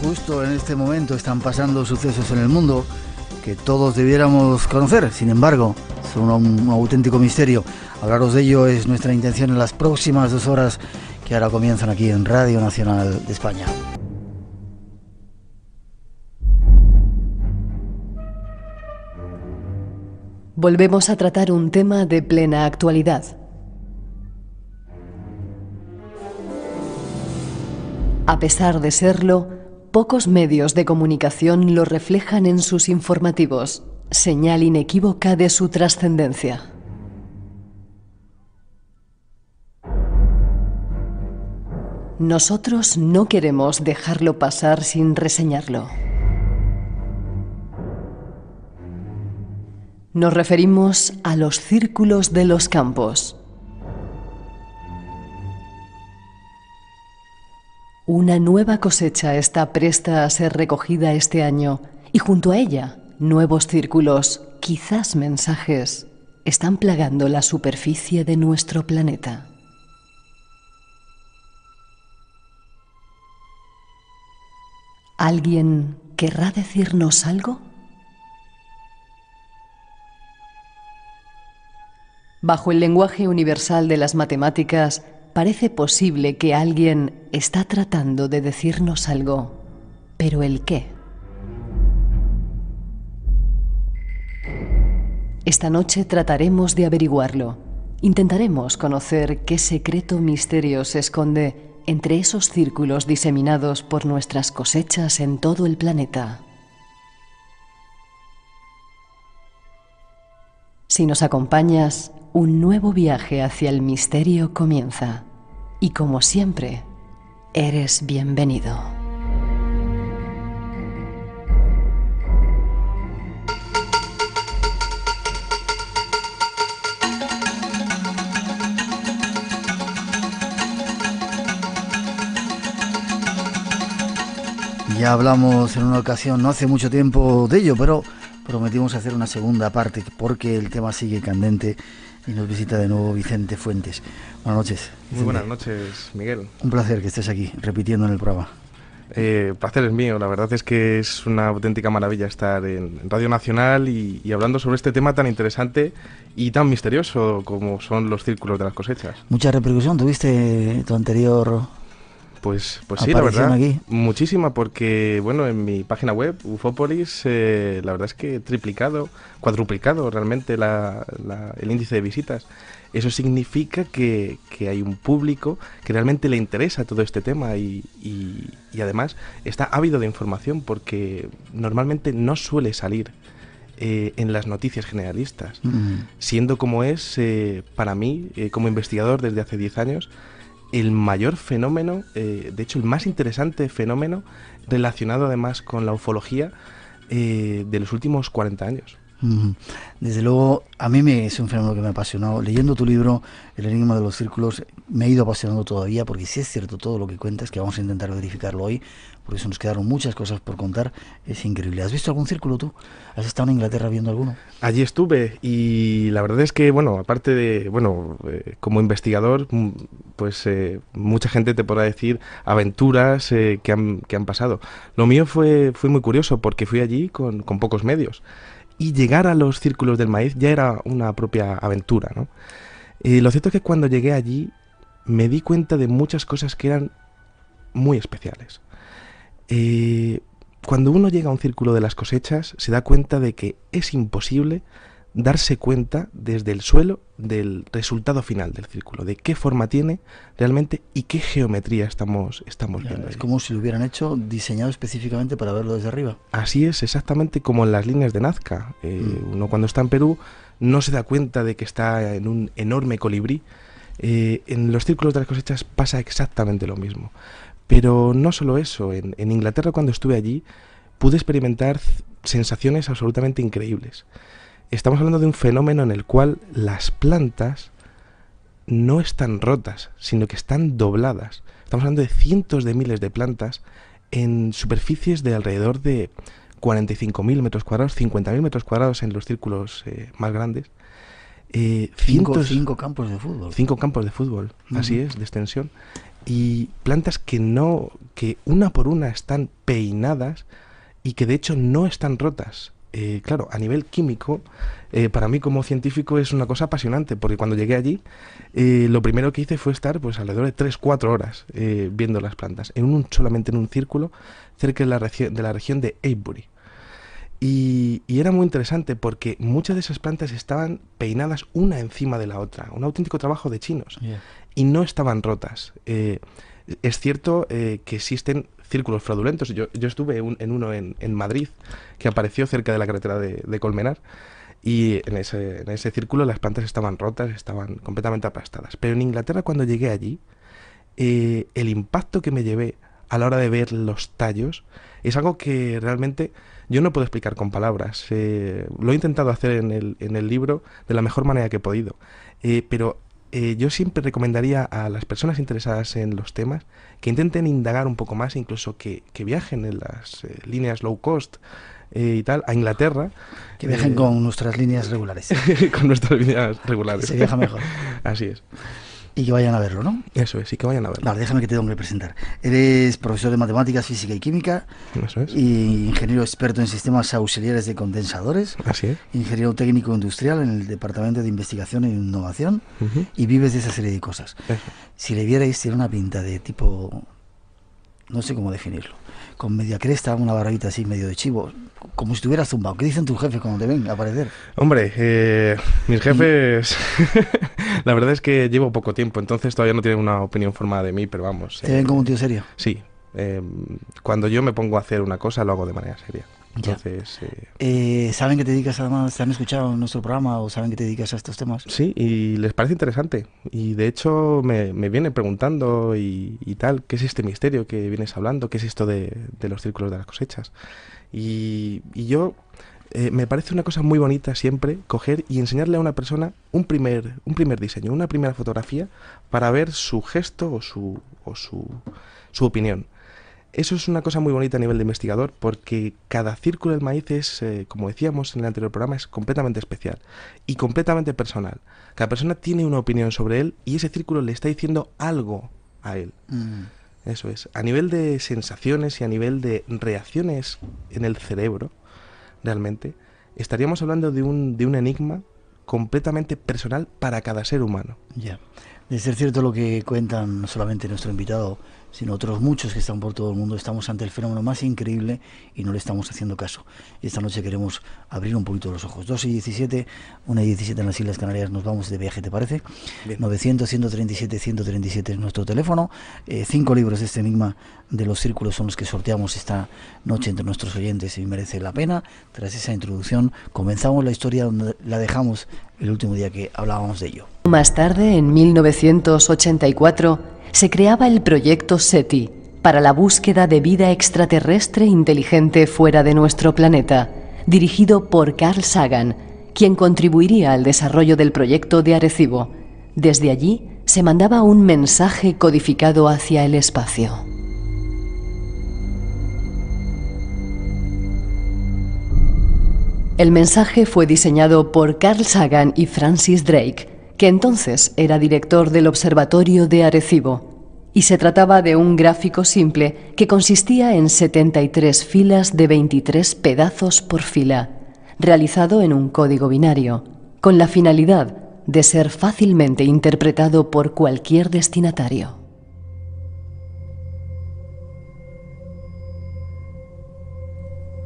justo en este momento están pasando sucesos en el mundo que todos debiéramos conocer. Sin embargo, son un auténtico misterio. Hablaros de ello es nuestra intención en las próximas 2 horas que ahora comienzan aquí en Radio Nacional de España. Volvemos a tratar un tema de plena actualidad. A pesar de serlo, pocos medios de comunicación lo reflejan en sus informativos, señal inequívoca de su trascendencia. Nosotros no queremos dejarlo pasar sin reseñarlo. Nos referimos a los círculos de los campos. Una nueva cosecha está presta a ser recogida este año y junto a ella, nuevos círculos, quizás mensajes, están plagando la superficie de nuestro planeta. ¿Alguien querrá decirnos algo? Bajo el lenguaje universal de las matemáticas, parece posible que alguien está tratando de decirnos algo, pero ¿el qué? Esta noche trataremos de averiguarlo. Intentaremos conocer qué secreto misterio se esconde entre esos círculos diseminados por nuestras cosechas en todo el planeta. Si nos acompañas, un nuevo viaje hacia el misterio comienza. Y como siempre, eres bienvenido. Ya hablamos en una ocasión, no hace mucho tiempo de ello, pero prometimos hacer una segunda parte porque el tema sigue candente y nos visita de nuevo Vicente Fuentes. Buenas noches, Vicente. Muy buenas noches, Miguel. Un placer que estés aquí, repitiendo en el programa. Placer es mío, la verdad es que es una auténtica maravilla estar en Radio Nacional y hablando sobre este tema tan interesante y tan misterioso como son los círculos de las cosechas. ¿Mucha repercusión tuviste tu anterior? Pues sí, la verdad, aquí? Muchísima, porque bueno, en mi página web, Ufópolis, la verdad es que cuadruplicado realmente el índice de visitas. Eso significa que hay un público que realmente le interesa todo este tema y además está ávido de información, porque normalmente no suele salir en las noticias generalistas, siendo como es, para mí, como investigador desde hace 10 años, el mayor fenómeno, de hecho el más interesante fenómeno relacionado además con la ufología de los últimos 40 años. Desde luego, a mí es un fenómeno que me ha apasionado. Leyendo tu libro, El enigma de los círculos, me he ido apasionando todavía, porque sí es cierto todo lo que cuentas, que vamos a intentar verificarlo hoy, por eso nos quedaron muchas cosas por contar. Es increíble. ¿Has visto algún círculo tú? ¿Has estado en Inglaterra viendo alguno? Allí estuve y la verdad es que, bueno, aparte de, como investigador, pues mucha gente te podrá decir aventuras que han pasado. Lo mío fue muy curioso, porque fui allí con pocos medios. Y llegar a los círculos del maíz ya era una propia aventura, ¿no? Lo cierto es que cuando llegué allí me di cuenta de muchas cosas que eran muy especiales. Cuando uno llega a un círculo de las cosechas se da cuenta de que es imposible darse cuenta desde el suelo del resultado final del círculo, de qué forma tiene realmente y qué geometría estamos viendo. Es como si lo hubieran diseñado específicamente para verlo desde arriba. Así es, exactamente como en las líneas de Nazca. Uno cuando está en Perú no se da cuenta de que está en un enorme colibrí. En los círculos de las cosechas pasa exactamente lo mismo. Pero no solo eso, en Inglaterra cuando estuve allí pude experimentar sensaciones absolutamente increíbles. Estamos hablando de un fenómeno en el cual las plantas no están rotas, sino que están dobladas. Estamos hablando de cientos de miles de plantas en superficies de alrededor de 45.000 metros cuadrados, 50.000 metros cuadrados en los círculos más grandes. Cinco campos de fútbol. 5 campos de fútbol, así es, de extensión. Y plantas que no que una por una están peinadas y que de hecho no están rotas. Claro, a nivel químico, para mí como científico es una cosa apasionante, porque cuando llegué allí, lo primero que hice fue estar pues alrededor de 3-4 horas viendo las plantas, solamente en un círculo, cerca de la región de Avebury. Y era muy interesante porque muchas de esas plantas estaban peinadas una encima de la otra, un auténtico trabajo de chinos, y no estaban rotas. Es cierto que existen círculos fraudulentos. Yo estuve en uno en Madrid, que apareció cerca de la carretera de Colmenar, y en ese círculo las plantas estaban rotas, estaban completamente aplastadas. Pero en Inglaterra, cuando llegué allí, el impacto que me llevé a la hora de ver los tallos es algo que realmente yo no puedo explicar con palabras. Lo he intentado hacer en el libro de la mejor manera que he podido, pero yo siempre recomendaría a las personas interesadas en los temas que intenten indagar un poco más, incluso que viajen en las líneas low cost y tal, a Inglaterra. Que viajen con nuestras líneas regulares. Con nuestras líneas regulares. Se viaja mejor. Así es. Y que vayan a verlo, ¿no? Eso es, y que vayan a verlo. Vale, déjame que te tengo que presentar. Eres profesor de matemáticas, física y química. Eso es. Y ingeniero experto en sistemas auxiliares de condensadores. Así es. Ingeniero técnico industrial en el Departamento de Investigación e Innovación. Y vives de esa serie de cosas. Eso. Si le vierais, tiene una pinta de tipo... No sé cómo definirlo. Con media cresta, una barbita así, medio de chivo. Como si estuvieras zumbado. ¿Qué dicen tus jefes cuando te ven aparecer? Hombre, mis jefes... La verdad es que llevo poco tiempo, entonces todavía no tienen una opinión formada de mí, pero vamos... ¿Te ven como un tío serio? Sí. Cuando yo me pongo a hacer una cosa, lo hago de manera seria. Entonces... ¿Saben que te dedicas, además, te han escuchado en nuestro programa o saben que te dedicas a estos temas? Sí, y les parece interesante. Y de hecho me vienen preguntando y tal, ¿qué es este misterio que vienes hablando? ¿Qué es esto de los círculos de las cosechas? Y yo... me parece una cosa muy bonita siempre coger y enseñarle a una persona un primer diseño, una primera fotografía para ver su gesto o su opinión. Eso es una cosa muy bonita a nivel de investigador porque cada círculo del maíz es, como decíamos en el anterior programa, es completamente especial y completamente personal. Cada persona tiene una opinión sobre él y ese círculo le está diciendo algo a él. Eso es. A nivel de sensaciones y a nivel de reacciones en el cerebro, realmente, estaríamos hablando de un enigma completamente personal para cada ser humano. Ya. De ser cierto lo que cuentan no solamente nuestro invitado, sino otros muchos que están por todo el mundo, estamos ante el fenómeno más increíble y no le estamos haciendo caso. Y esta noche queremos abrir un poquito los ojos. 2:17, 1:17 en las Islas Canarias, nos vamos de viaje, ¿te parece? Bien. 900-137-137 es nuestro teléfono. 5 libros de este enigma de los círculos son los que sorteamos esta noche entre nuestros oyentes y merece la pena. Tras esa introducción, comenzamos la historia donde la dejamos el último día que hablábamos de ello. Más tarde, en 1984, se creaba el proyecto SETI para la búsqueda de vida extraterrestre inteligente fuera de nuestro planeta, dirigido por Carl Sagan, quien contribuiría al desarrollo del proyecto de Arecibo. Desde allí se mandaba un mensaje codificado hacia el espacio. El mensaje fue diseñado por Carl Sagan y Francis Drake, que entonces era director del Observatorio de Arecibo, y se trataba de un gráfico simple que consistía en 73 filas de 23 pedazos por fila, realizado en un código binario, con la finalidad de ser fácilmente interpretado por cualquier destinatario.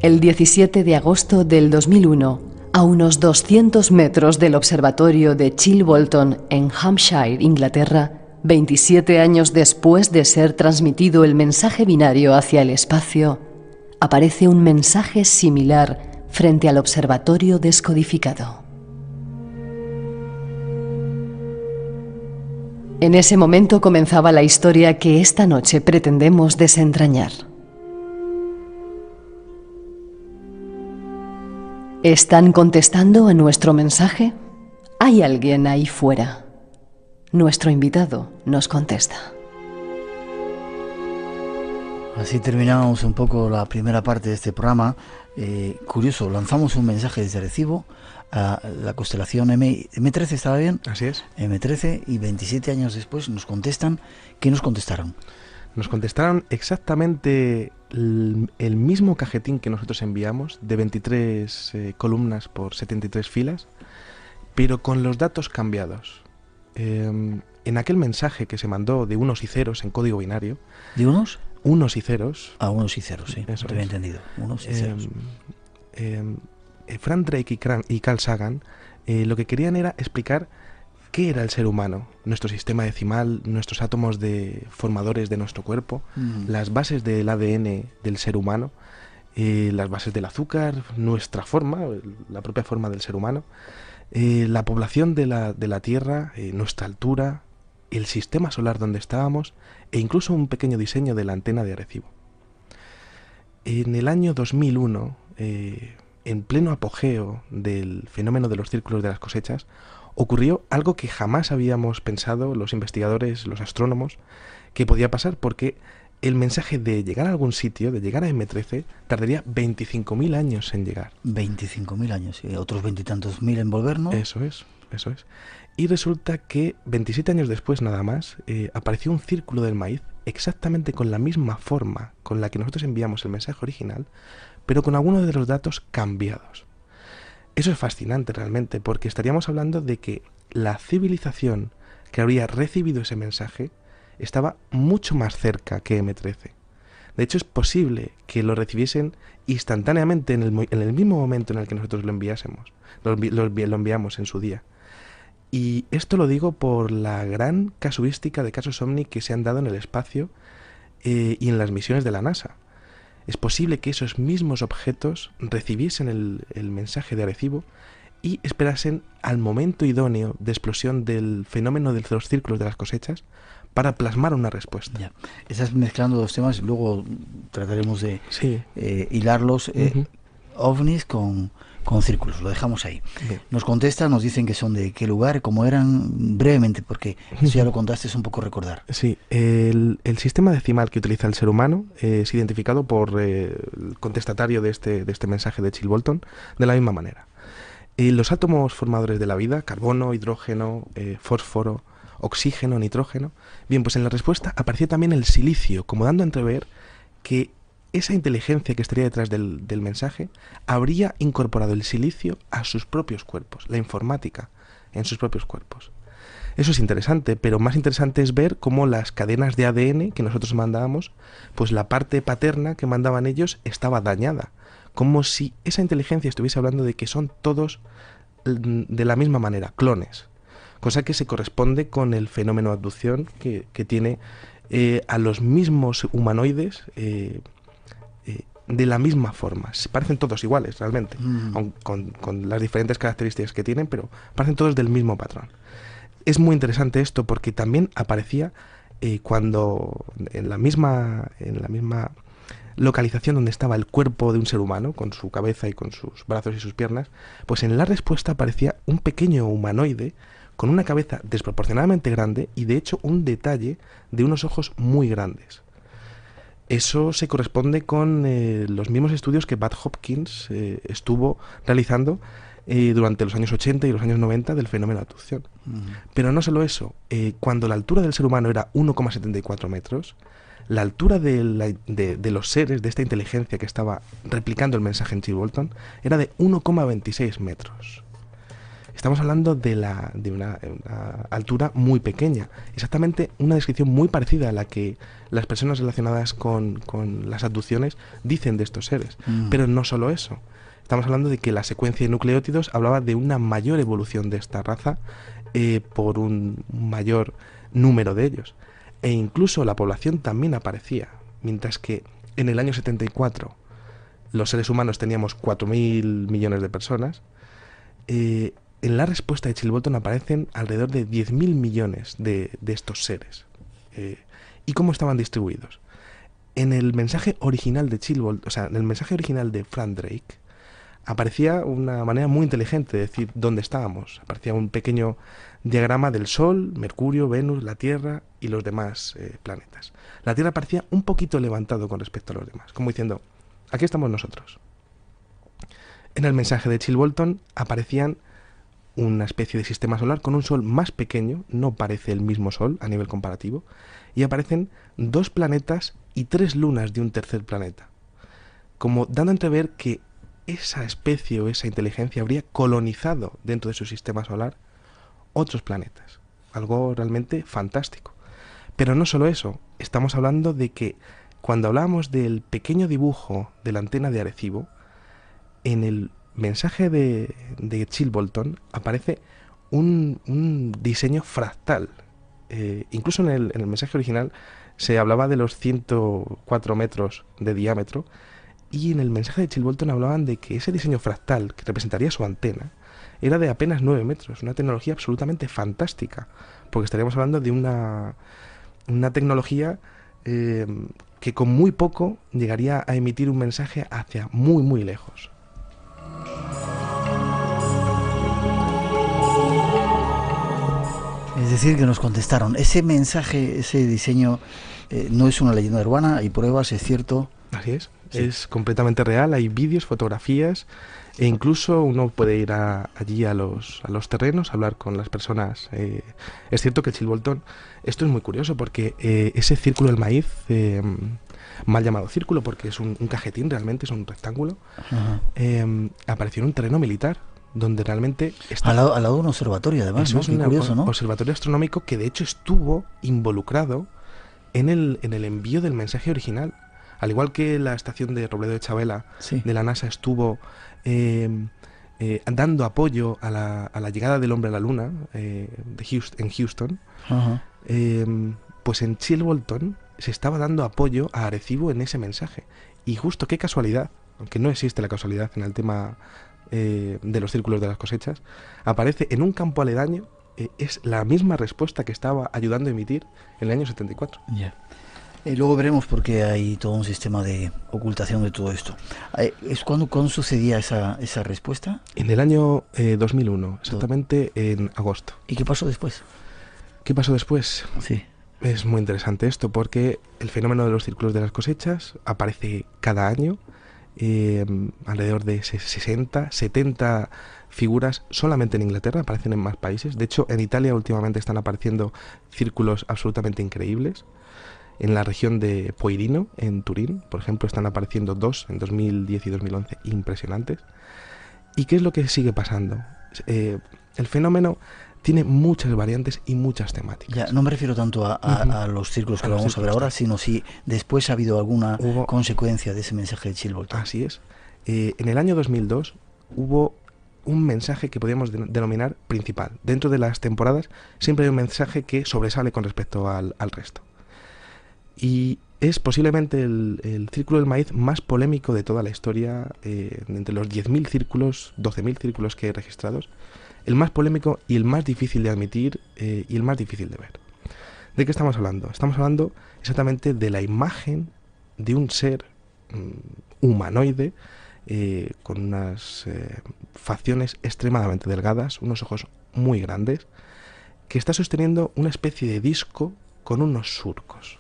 El 17 de agosto del 2001, a unos 200 metros del observatorio de Chilbolton, en Hampshire, Inglaterra, 27 años después de ser transmitido el mensaje binario hacia el espacio, aparece un mensaje similar frente al observatorio descodificado. En ese momento comenzaba la historia que esta noche pretendemos desentrañar. ¿Están contestando a nuestro mensaje? ¿Hay alguien ahí fuera? Nuestro invitado nos contesta. Así terminamos un poco la primera parte de este programa. Curioso, lanzamos un mensaje desde Arecibo a la constelación M13, ¿estaba bien? Así es. M13, y 27 años después nos contestan. ¿Qué nos contestaron? Nos contestaron exactamente el mismo cajetín que nosotros enviamos, de 23 columnas por 73 filas, pero con los datos cambiados. En aquel mensaje que se mandó de unos y ceros en código binario... ¿De unos? Unos y ceros. Ah, unos y ceros, sí. Eso te había entendido. Unos y ceros. Frank Drake y Carl Sagan lo que querían era explicar qué era el ser humano, nuestro sistema decimal, nuestros átomos formadores de nuestro cuerpo, las bases del ADN del ser humano, las bases del azúcar, nuestra forma, la propia forma del ser humano, la población de la Tierra, nuestra altura, el sistema solar donde estábamos e incluso un pequeño diseño de la antena de Arecibo. En el año 2001, en pleno apogeo del fenómeno de los círculos de las cosechas, ocurrió algo que jamás habíamos pensado los investigadores, los astrónomos, que podía pasar, porque el mensaje de llegar a algún sitio, de llegar a M13, tardaría 25.000 años en llegar. 25.000 años, y otros veintitantos mil en volver, ¿no? Eso es. Y resulta que 27 años después nada más, apareció un círculo del maíz exactamente con la misma forma con la que nosotros enviamos el mensaje original, pero con algunos de los datos cambiados. Eso es fascinante realmente, porque estaríamos hablando de que la civilización que habría recibido ese mensaje estaba mucho más cerca que M13. De hecho, es posible que lo recibiesen instantáneamente en el mismo momento en el que nosotros lo enviásemos, lo enviamos en su día. Y esto lo digo por la gran casuística de casos OVNI que se han dado en el espacio y en las misiones de la NASA. Es posible que esos mismos objetos recibiesen el mensaje de Arecibo y esperasen al momento idóneo de explosión del fenómeno de los círculos de las cosechas para plasmar una respuesta. Ya. Estás mezclando dos temas, luego trataremos de sí. Hilarlos. OVNIs con círculos, lo dejamos ahí. Bien. Nos contestan, nos dicen que son de qué lugar, cómo eran, brevemente, porque eso ya lo contaste, es un poco recordar. Sí, el sistema decimal que utiliza el ser humano es identificado por el contestatario de este mensaje de Chill-Bolton de la misma manera. Los átomos formadores de la vida, carbono, hidrógeno, fósforo, oxígeno, nitrógeno, bien, pues en la respuesta apareció también el silicio, como dando a entrever que esa inteligencia que estaría detrás del mensaje habría incorporado el silicio a sus propios cuerpos, la informática en sus propios cuerpos. Eso es interesante, pero más interesante es ver cómo las cadenas de ADN que nosotros mandábamos, pues la parte paterna que mandaban ellos estaba dañada, como si esa inteligencia estuviese hablando de que son todos de la misma manera, clones, cosa que se corresponde con el fenómeno de abducción que tiene a los mismos humanoides de la misma forma. Parecen todos iguales realmente, con las diferentes características que tienen, pero parecen todos del mismo patrón. Es muy interesante esto porque también aparecía cuando en la misma localización donde estaba el cuerpo de un ser humano, con su cabeza y con sus brazos y sus piernas, pues en la respuesta aparecía un pequeño humanoide con una cabeza desproporcionadamente grande y de hecho un detalle de unos ojos muy grandes. Eso se corresponde con los mismos estudios que Bud Hopkins estuvo realizando durante los años 80 y los años 90 del fenómeno de abducción. Pero no solo eso, cuando la altura del ser humano era 1,74 metros, la altura de los seres, de esta inteligencia que estaba replicando el mensaje en Chill-Bolton, era de 1,26 metros. Estamos hablando de una altura muy pequeña, exactamente una descripción muy parecida a la que las personas relacionadas con las abducciones dicen de estos seres. Pero no solo eso, estamos hablando de que la secuencia de nucleótidos hablaba de una mayor evolución de esta raza por un mayor número de ellos. E incluso la población también aparecía, mientras que en el año 74 los seres humanos teníamos 4.000 millones de personas, en la respuesta de Chill-Bolton aparecen alrededor de 10.000 millones de estos seres. ¿Y cómo estaban distribuidos? En el mensaje original de Chill-Bolton, o sea, en el mensaje original de Frank Drake, aparecía una manera muy inteligente de decir dónde estábamos. Aparecía un pequeño diagrama del Sol, Mercurio, Venus, la Tierra y los demás planetas. La Tierra parecía un poquito levantado con respecto a los demás, como diciendo, aquí estamos nosotros. En el mensaje de Chill-Bolton aparecían una especie de sistema solar con un Sol más pequeño, no parece el mismo Sol a nivel comparativo, y aparecen 2 planetas y 3 lunas de un tercer planeta, como dando a entrever que esa especie o esa inteligencia habría colonizado dentro de su sistema solar otros planetas. Algo realmente fantástico. Pero no solo eso, estamos hablando de que cuando hablábamos del pequeño dibujo de la antena de Arecibo, en el mensaje de Chilbolton aparece un diseño fractal. Incluso en el mensaje original se hablaba de los 104 metros de diámetro, y en el mensaje de Chilbolton hablaban de que ese diseño fractal que representaría su antena era de apenas 9 metros, una tecnología absolutamente fantástica, porque estaríamos hablando de una tecnología que con muy poco llegaría a emitir un mensaje hacia muy, muy lejos. Es decir, que nos contestaron, ese mensaje, ese diseño no es una leyenda urbana, hay pruebas, es cierto. Así es, sí. Es completamente real, hay vídeos, fotografías, e incluso uno puede ir allí a los terrenos, a hablar con las personas. Es cierto que Chilbolton, esto es muy curioso porque ese círculo del maíz, mal llamado círculo porque es un cajetín, realmente es un rectángulo, apareció en un terreno militar, donde realmente está al lado de un observatorio, además, ¿no? Es un curioso, ¿no? observatorio astronómico que de hecho estuvo involucrado en el envío del mensaje original. Al igual que la estación de Robledo de Chabela de la NASA estuvo dando apoyo a la llegada del hombre a la Luna en Houston, pues en Chilbolton se estaba dando apoyo a Arecibo en ese mensaje. Y justo qué casualidad, aunque no existe la casualidad en el tema de los círculos de las cosechas, aparece en un campo aledaño, es la misma respuesta que estaba ayudando a emitir en el año 74. Yeah. Luego veremos por qué hay todo un sistema de ocultación de todo esto. ¿Cuándo sucedía esa respuesta? En el año 2001, exactamente en agosto. ¿Y qué pasó después? ¿Qué pasó después? Sí. Es muy interesante esto porque el fenómeno de los círculos de las cosechas aparece cada año, alrededor de 60, 70 figuras solamente en Inglaterra, aparecen en más países. De hecho, en Italia últimamente están apareciendo círculos absolutamente increíbles. En la región de Poirino, en Turín, por ejemplo, están apareciendo 2 en 2010 y 2011, impresionantes. ¿Y qué es lo que sigue pasando? El fenómeno tiene muchas variantes y muchas temáticas. Ya, no me refiero tanto a los círculos que vamos a ver ahora, sino si después ha habido alguna consecuencia de ese mensaje de Chilbolton. Así es. En el año 2002 hubo un mensaje que podríamos denominar principal. Dentro de las temporadas siempre hay un mensaje que sobresale con respecto al resto. Y es posiblemente el círculo del maíz más polémico de toda la historia, entre los 10.000 círculos, 12.000 círculos que hay registrados, el más polémico y el más difícil de admitir y el más difícil de ver. ¿De qué estamos hablando? Estamos hablando exactamente de la imagen de un ser humanoide con unas facciones extremadamente delgadas, unos ojos muy grandes, que está sosteniendo una especie de disco con unos surcos.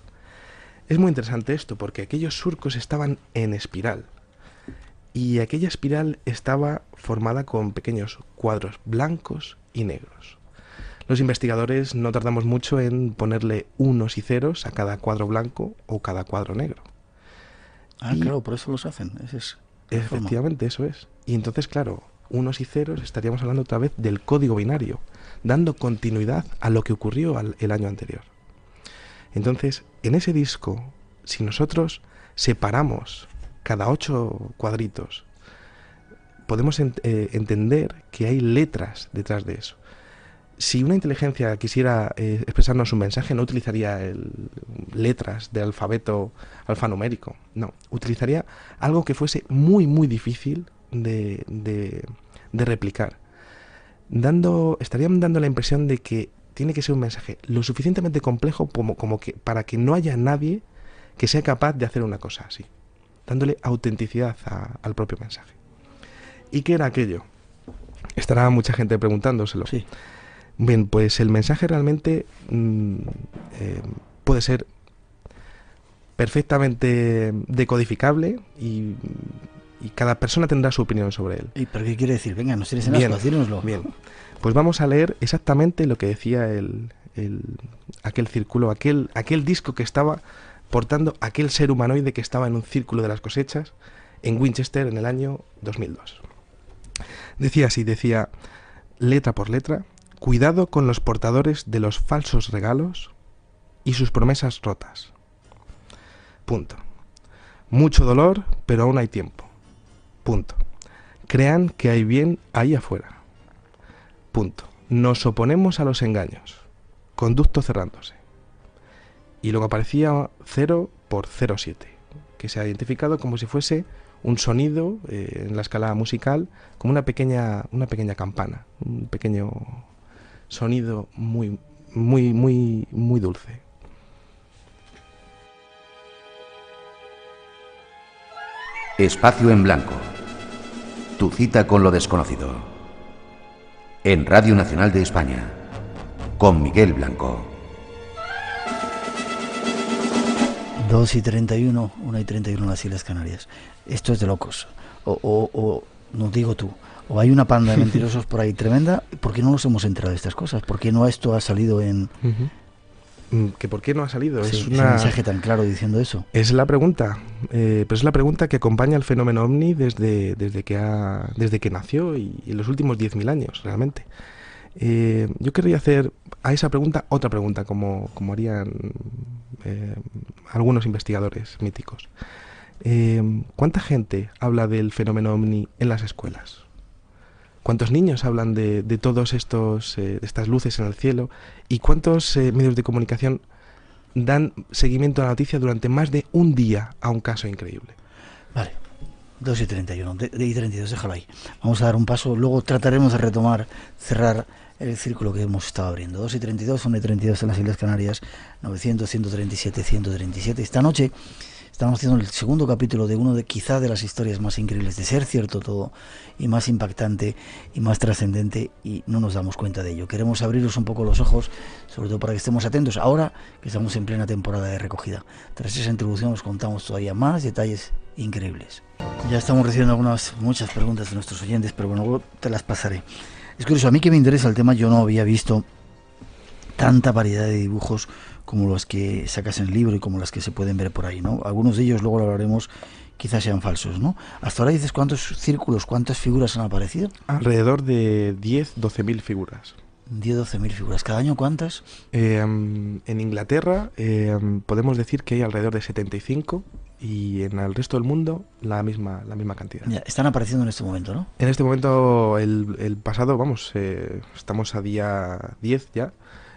Es muy interesante esto porque aquellos surcos estaban en espiral y aquella espiral estaba formada con pequeños cuadros blancos y negros. Los investigadores no tardamos mucho en ponerle unos y ceros a cada cuadro blanco o cada cuadro negro. Claro, por eso los hacen. Efectivamente, eso es. Y entonces, claro, unos y ceros estaríamos hablando otra vez del código binario, dando continuidad a lo que ocurrió el año anterior. Entonces, en ese disco, si nosotros separamos cada 8 cuadritos, podemos entender que hay letras detrás de eso. Si una inteligencia quisiera expresarnos un mensaje, no utilizaría letras de alfabeto alfanumérico, no, utilizaría algo que fuese muy, muy difícil de replicar. Estarían dando la impresión de que tiene que ser un mensaje lo suficientemente complejo como que para que no haya nadie que sea capaz de hacer una cosa así, dándole autenticidad al propio mensaje. ¿Y qué era aquello? Estará mucha gente preguntándoselo. Sí. Bien, pues el mensaje realmente puede ser perfectamente decodificable y cada persona tendrá su opinión sobre él. ¿Y pero qué quiere decir? Venga, nos tienes en ascuas, dínoslo. Bien. Pues vamos a leer exactamente lo que decía aquel círculo, aquel disco que estaba portando aquel ser humanoide que estaba en un círculo de las cosechas en Winchester en el año 2002. Decía así, decía, letra por letra: cuidado con los portadores de los falsos regalos y sus promesas rotas. Punto. Mucho dolor, pero aún hay tiempo. Punto. Crean que hay bien ahí afuera. Punto. Nos oponemos a los engaños. Conducto cerrándose. Y luego aparecía 0 por 0,7, que se ha identificado como si fuese un sonido en la escala musical, como una pequeña campana, un pequeño sonido muy, muy, muy, muy dulce. Espacio en Blanco. Tu cita con lo desconocido. En Radio Nacional de España. Con Miguel Blanco. 2:31, 1:31 en las Islas Canarias. Esto es de locos. O no digo tú. O hay una panda de mentirosos por ahí tremenda. ¿Por qué no nos hemos enterado de estas cosas? ¿Por qué no esto ha salido en...? ¿Que por qué no ha salido? Sí, es un mensaje tan claro diciendo eso. Es la pregunta, pero es la pregunta que acompaña al fenómeno OVNI desde que nació y en los últimos 10.000 años, realmente. Yo querría hacer a esa pregunta otra pregunta, como harían algunos investigadores míticos. ¿Cuánta gente habla del fenómeno OVNI en las escuelas? ¿Cuántos niños hablan de todos de estas luces en el cielo? ¿Y cuántos medios de comunicación dan seguimiento a la noticia durante más de un día a un caso increíble? Vale, 2:31, y 32, déjalo ahí. Vamos a dar un paso, luego trataremos de cerrar el círculo que hemos estado abriendo. 2:32, 1:32 en las Islas Canarias, 900, 137, 137. Esta noche estamos haciendo el segundo capítulo de quizá de las historias más increíbles, de ser cierto todo, y más impactante y más trascendente, y no nos damos cuenta de ello. Queremos abriros un poco los ojos, sobre todo para que estemos atentos, ahora que estamos en plena temporada de recogida. Tras esa introducción os contamos todavía más detalles increíbles. Ya estamos recibiendo muchas preguntas de nuestros oyentes, pero bueno, luego te las pasaré. Es curioso, a mí que me interesa el tema, yo no había visto tanta variedad de dibujos como los que sacas en el libro y como las que se pueden ver por ahí, ¿no? Algunos de ellos, luego lo hablaremos, quizás sean falsos, ¿no? Hasta ahora dices cuántos círculos, cuántas figuras han aparecido. Alrededor de 10-12.000 figuras. 10-12.000 figuras. ¿Cada año cuántas? En Inglaterra podemos decir que hay alrededor de 75 y en el resto del mundo la misma cantidad. Ya, están apareciendo en este momento, ¿no? En este momento, el pasado, estamos a día 10 ya,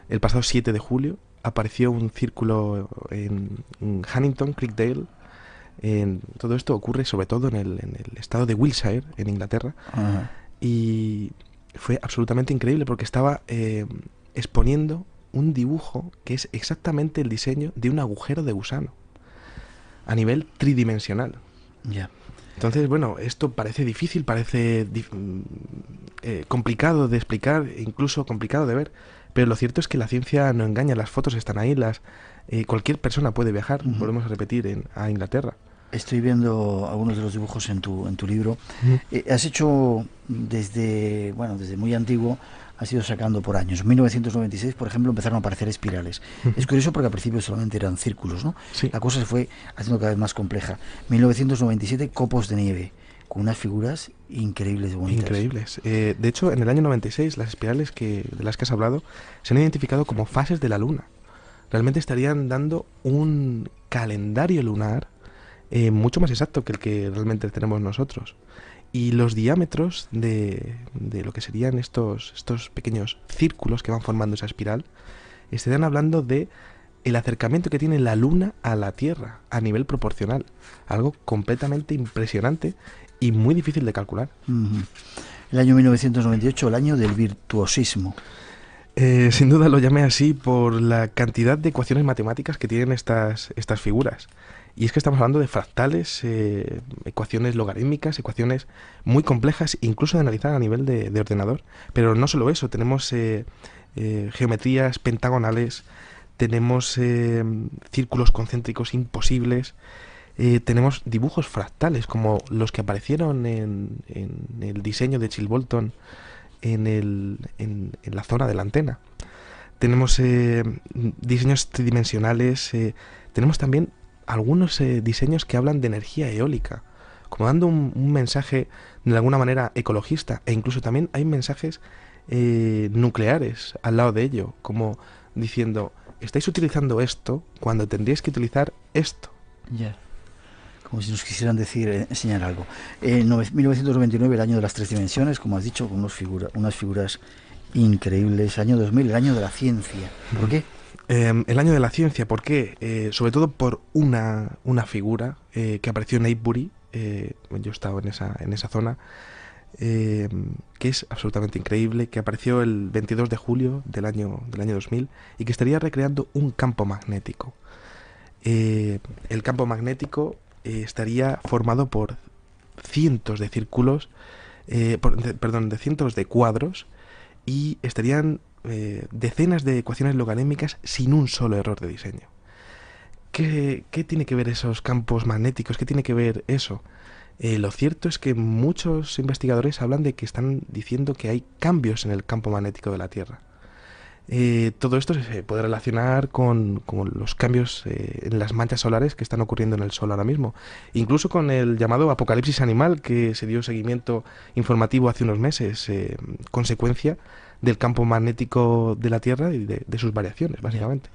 el pasado 7 de julio apareció un círculo en Huntington, Creekdale. Todo esto ocurre sobre todo en el estado de Wiltshire, en Inglaterra. Ajá. Y fue absolutamente increíble porque estaba exponiendo un dibujo que es exactamente el diseño de un agujero de gusano a nivel tridimensional. Ya. Entonces, bueno, esto parece difícil, parece complicado de explicar, incluso complicado de ver, pero lo cierto es que la ciencia no engaña, las fotos están ahí, cualquier persona puede viajar, volvemos a repetir, a Inglaterra. Estoy viendo algunos de los dibujos en tu libro. Has hecho desde muy antiguo, has ido sacando por años. En 1996, por ejemplo, empezaron a aparecer espirales. Es curioso porque al principio solamente eran círculos, ¿no? Sí. La cosa se fue haciendo cada vez más compleja. 1997, copos de nieve, con unas figuras increíbles y bonitas. Increíbles. De hecho, en el año 96, las espirales de las que has hablado se han identificado como fases de la Luna. Realmente estarían dando un calendario lunar mucho más exacto que el que realmente tenemos nosotros. Y los diámetros de lo que serían estos pequeños círculos que van formando esa espiral, estarían hablando de el acercamiento que tiene la Luna a la Tierra a nivel proporcional. Algo completamente impresionante y muy difícil de calcular. El año 1998, el año del virtuosismo. Sin duda lo llamé así por la cantidad de ecuaciones matemáticas que tienen estas figuras. Y es que estamos hablando de fractales, ecuaciones logarítmicas, ecuaciones muy complejas, incluso de analizar a nivel de ordenador. Pero no solo eso, tenemos geometrías pentagonales, tenemos círculos concéntricos imposibles, tenemos dibujos fractales como los que aparecieron en el diseño de Chilbolton en la zona de la antena. Tenemos diseños tridimensionales, tenemos también algunos diseños que hablan de energía eólica, como dando un mensaje de alguna manera ecologista, e incluso también hay mensajes nucleares al lado de ello, como diciendo, estáis utilizando esto cuando tendríais que utilizar esto. Ya. Como si nos quisieran decir, enseñar algo. 1999, el año de las 3 dimensiones, como has dicho, con unas figuras increíbles. Año 2000, el año de la ciencia. ¿Por qué? El año de la ciencia, ¿por qué? Sobre todo por una figura que apareció en Avebury, yo he estado en esa zona, que es absolutamente increíble, que apareció el 22 de julio del año 2000 y que estaría recreando un campo magnético. El campo magnético estaría formado por cientos de círculos, de cientos de cuadros, y estarían decenas de ecuaciones logarítmicas sin un solo error de diseño. ¿Qué tiene que ver esos campos magnéticos? ¿Qué tiene que ver eso? Lo cierto es que muchos investigadores hablan de que están diciendo que hay cambios en el campo magnético de la Tierra. Todo esto se puede relacionar con los cambios en las manchas solares que están ocurriendo en el Sol ahora mismo. Incluso con el llamado apocalipsis animal, que se dio seguimiento informativo hace unos meses, consecuencia del campo magnético de la Tierra y de sus variaciones, básicamente.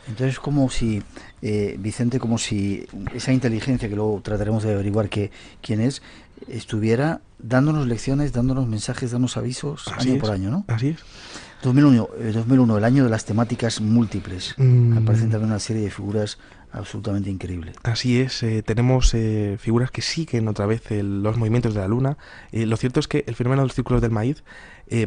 Entonces, como si, Vicente, como si esa inteligencia, que luego trataremos de averiguar quién es, estuviera dándonos lecciones, dándonos mensajes, dándonos avisos año por año, ¿no? Así es. 2001, el año de las temáticas múltiples. Aparecen también una serie de figuras absolutamente increíbles. Así es, tenemos figuras que siguen otra vez los movimientos de la Luna. Lo cierto es que el fenómeno de los círculos del maíz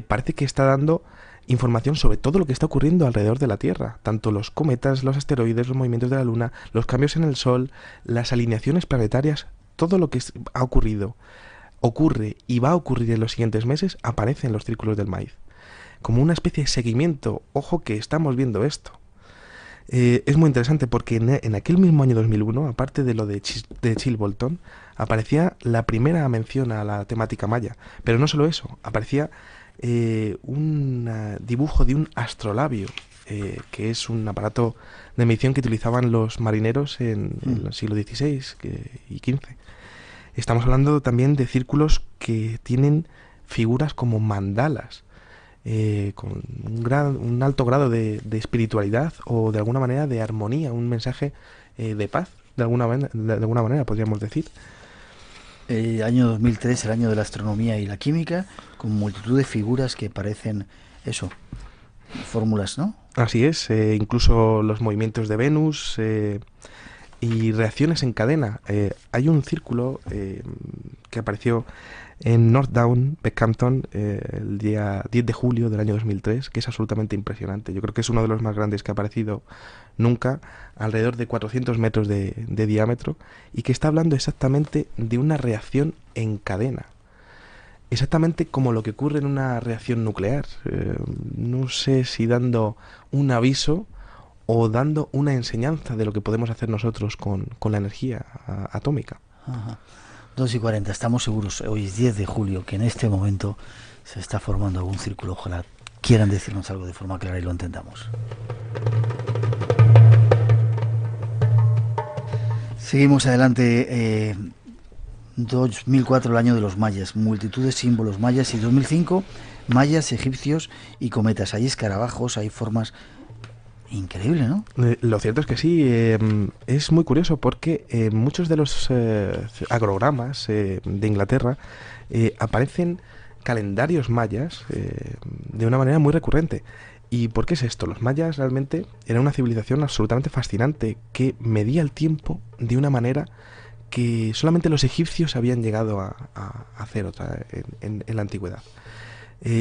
parece que está dando información sobre todo lo que está ocurriendo alrededor de la Tierra, tanto los cometas, los asteroides, los movimientos de la Luna, los cambios en el Sol, las alineaciones planetarias, todo lo que ha ocurrido, ocurre y va a ocurrir en los siguientes meses, aparece en los círculos del maíz. Como una especie de seguimiento, ojo que estamos viendo esto. Es muy interesante porque en aquel mismo año 2001, aparte de lo de Chilbolton, aparecía la primera mención a la temática maya. Pero no solo eso, aparecía un dibujo de un astrolabio, que es un aparato de medición que utilizaban los marineros en el siglo XVI y XV. Estamos hablando también de círculos que tienen figuras como mandalas, con un alto grado de espiritualidad o de alguna manera de armonía, un mensaje de paz, de alguna manera podríamos decir. Año 2003, el año de la astronomía y la química, con multitud de figuras que parecen eso, fórmulas, ¿no? Así es, incluso los movimientos de Venus y reacciones en cadena. Hay un círculo que apareció en North Down, Beckhampton, el día 10 de julio del año 2003, que es absolutamente impresionante. Yo creo que es uno de los más grandes que ha aparecido nunca, alrededor de 400 metros de diámetro, y que está hablando exactamente de una reacción en cadena. Exactamente como lo que ocurre en una reacción nuclear. No sé si dando un aviso o dando una enseñanza de lo que podemos hacer nosotros con la energía atómica. Ajá. 2:40, estamos seguros, hoy es 10 de julio, que en este momento se está formando algún círculo. Ojalá quieran decirnos algo de forma clara y lo entendamos. Seguimos adelante. 2004, el año de los mayas, multitud de símbolos mayas, y 2005, mayas, egipcios y cometas. Hay escarabajos, hay formas... Increíble, ¿no? Lo cierto es que sí, es muy curioso porque muchos de los agrogramas de Inglaterra aparecen calendarios mayas de una manera muy recurrente. ¿Y por qué es esto? Los mayas realmente eran una civilización absolutamente fascinante que medía el tiempo de una manera que solamente los egipcios habían llegado a hacer en la antigüedad.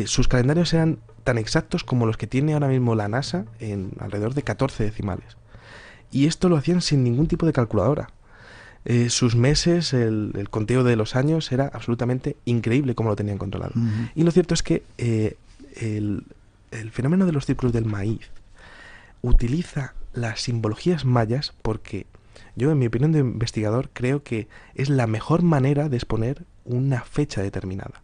Sus calendarios eran tan exactos como los que tiene ahora mismo la NASA, en alrededor de 14 decimales. Y esto lo hacían sin ningún tipo de calculadora. Sus meses, el conteo de los años era absolutamente increíble como lo tenían controlado. Y lo cierto es que el fenómeno de los círculos del maíz utiliza las simbologías mayas porque yo, en mi opinión de investigador, creo que es la mejor manera de exponer una fecha determinada.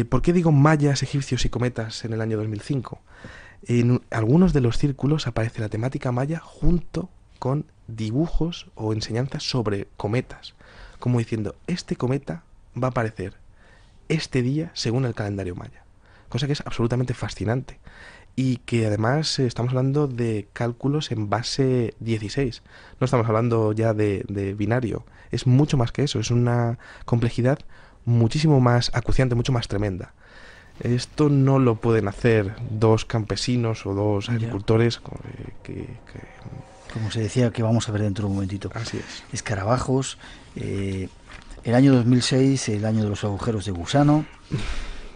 ¿Por qué digo mayas, egipcios y cometas en el año 2005? En algunos de los círculos aparece la temática maya junto con dibujos o enseñanzas sobre cometas, como diciendo, este cometa va a aparecer este día según el calendario maya, cosa que es absolutamente fascinante y que además estamos hablando de cálculos en base 16, no estamos hablando ya de binario, es mucho más que eso, es una complejidad muchísimo más acuciante, mucho más tremenda. Esto no lo pueden hacer dos campesinos o dos agricultores como se decía, que vamos a ver dentro de un momentito. Así es. Escarabajos, el año 2006, el año de los agujeros de gusano,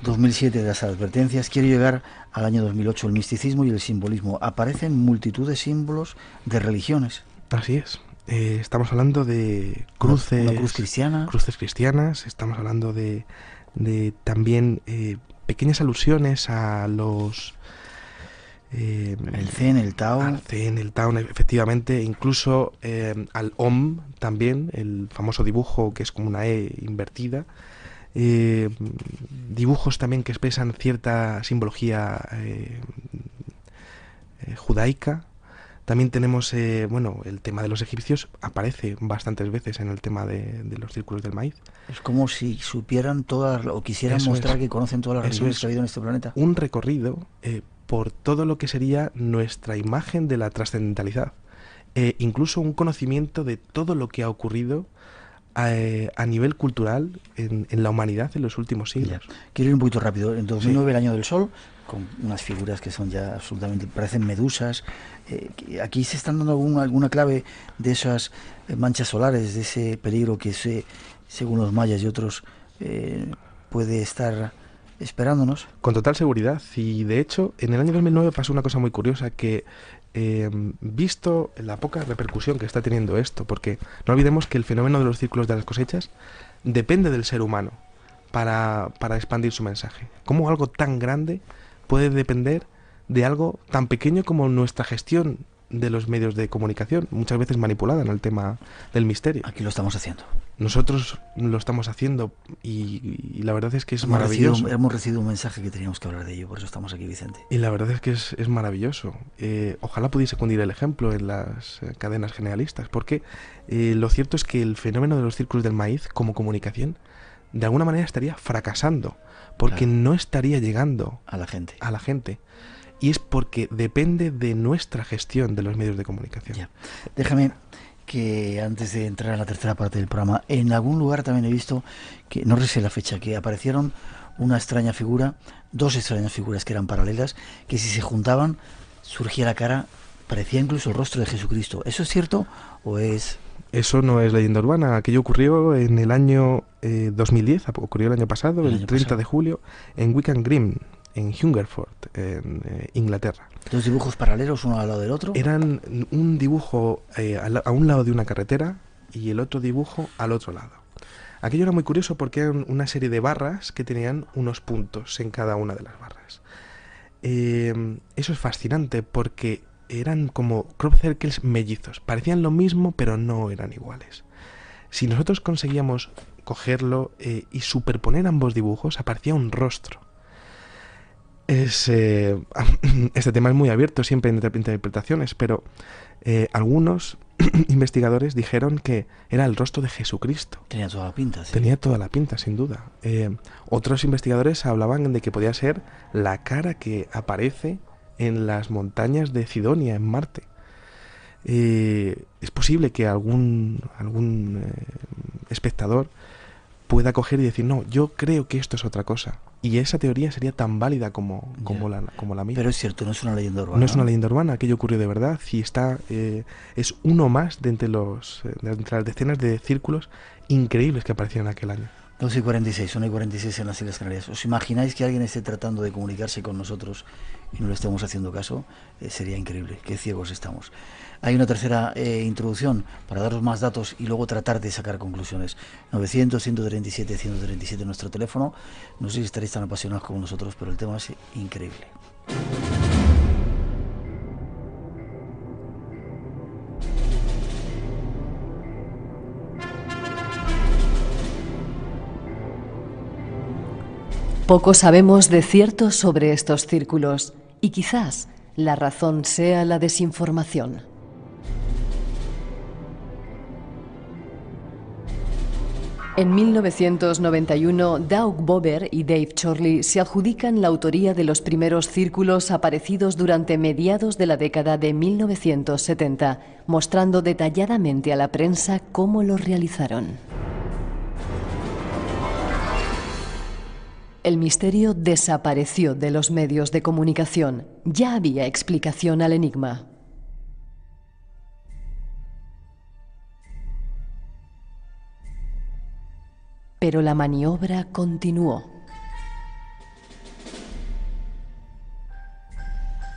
2007 de las advertencias, quiero llegar al año 2008, el misticismo y el simbolismo. Aparecen multitud de símbolos de religiones. Así es. Estamos hablando de cruces, una cruz cristiana. Cruces cristianas, estamos hablando de también pequeñas alusiones a los... el Zen, el Tao. Al Zen, el Tao, efectivamente, incluso al Om también, el famoso dibujo que es como una E invertida. Dibujos también que expresan cierta simbología judaica. También tenemos, el tema de los egipcios aparece bastantes veces en el tema de los círculos del maíz. Es como si supieran todas, o quisieran mostrar que conocen todas las religiones que ha habido en este planeta. Un recorrido por todo lo que sería nuestra imagen de la trascendentalidad. Incluso un conocimiento de todo lo que ha ocurrido a nivel cultural en la humanidad en los últimos siglos. Ya. Quiero ir un poquito rápido. En 2009, el año del sol, con unas figuras que son ya absolutamente, parecen medusas. Aquí se están dando alguna clave de esas manchas solares, de ese peligro que según los mayas y otros puede estar esperándonos. Con total seguridad. Y de hecho, en el año 2009 pasó una cosa muy curiosa que... visto la poca repercusión que está teniendo esto, porque no olvidemos que el fenómeno de los círculos de las cosechas depende del ser humano para expandir su mensaje. ¿Cómo algo tan grande puede depender de algo tan pequeño como nuestra gestión de los medios de comunicación, muchas veces manipulada en el tema del misterio? Aquí lo estamos haciendo. Nosotros lo estamos haciendo y la verdad es que es maravilloso. Hemos recibido un mensaje que teníamos que hablar de ello, por eso estamos aquí, Vicente. Y la verdad es que es maravilloso. Ojalá pudiese cundir el ejemplo en las cadenas generalistas, porque lo cierto es que el fenómeno de los círculos del maíz como comunicación de alguna manera estaría fracasando, porque no estaría llegando a la gente. Y es porque depende de nuestra gestión de los medios de comunicación. Ya. Déjame que antes de entrar a la tercera parte del programa, en algún lugar también he visto que, no sé la fecha, que aparecieron una extraña figura, dos extrañas figuras que eran paralelas, que si se juntaban surgía la cara, parecía incluso el rostro de Jesucristo. ¿Eso es cierto o es...? Eso no es leyenda urbana. Aquello ocurrió en el año 2010, ocurrió el año pasado, el 30 de julio, en Wickham Green, en Hungerford, en Inglaterra. ¿Dos dibujos paralelos uno al lado del otro? Eran un dibujo a un lado de una carretera y el otro dibujo al otro lado. Aquello era muy curioso porque eran una serie de barras que tenían unos puntos en cada una de las barras. Eso es fascinante porque eran como crop circles mellizos. Parecían lo mismo, pero no eran iguales. Si nosotros conseguíamos cogerlo y superponer ambos dibujos, aparecía un rostro. Este tema es muy abierto, siempre hay interpretaciones, pero algunos investigadores dijeron que era el rostro de Jesucristo. Tenía toda la pinta, sí. Tenía toda la pinta, sin duda. Otros investigadores hablaban de que podía ser la cara que aparece en las montañas de Cidonia, en Marte. Es posible que algún espectador pueda coger y decir, no, yo creo que esto es otra cosa. Y esa teoría sería tan válida como la mía. Pero es cierto, no es una leyenda urbana. No es una leyenda urbana, aquello ocurrió de verdad. Y es uno más de entre las decenas de círculos increíbles que aparecieron aquel año. 12:46, 1:46 en las Islas Canarias. ¿Os imagináis que alguien esté tratando de comunicarse con nosotros y no le estemos haciendo caso? Sería increíble, qué ciegos estamos. Hay una tercera introducción para daros más datos y luego tratar de sacar conclusiones. 900-137-137 nuestro teléfono. No sé si estaréis tan apasionados como nosotros, pero el tema es increíble. Poco sabemos de cierto sobre estos círculos y quizás la razón sea la desinformación. En 1991, Doug Bober y Dave Chorley se adjudican la autoría de los primeros círculos aparecidos durante mediados de la década de 1970, mostrando detalladamente a la prensa cómo los realizaron. El misterio desapareció de los medios de comunicación. Ya había explicación al enigma. Pero la maniobra continuó.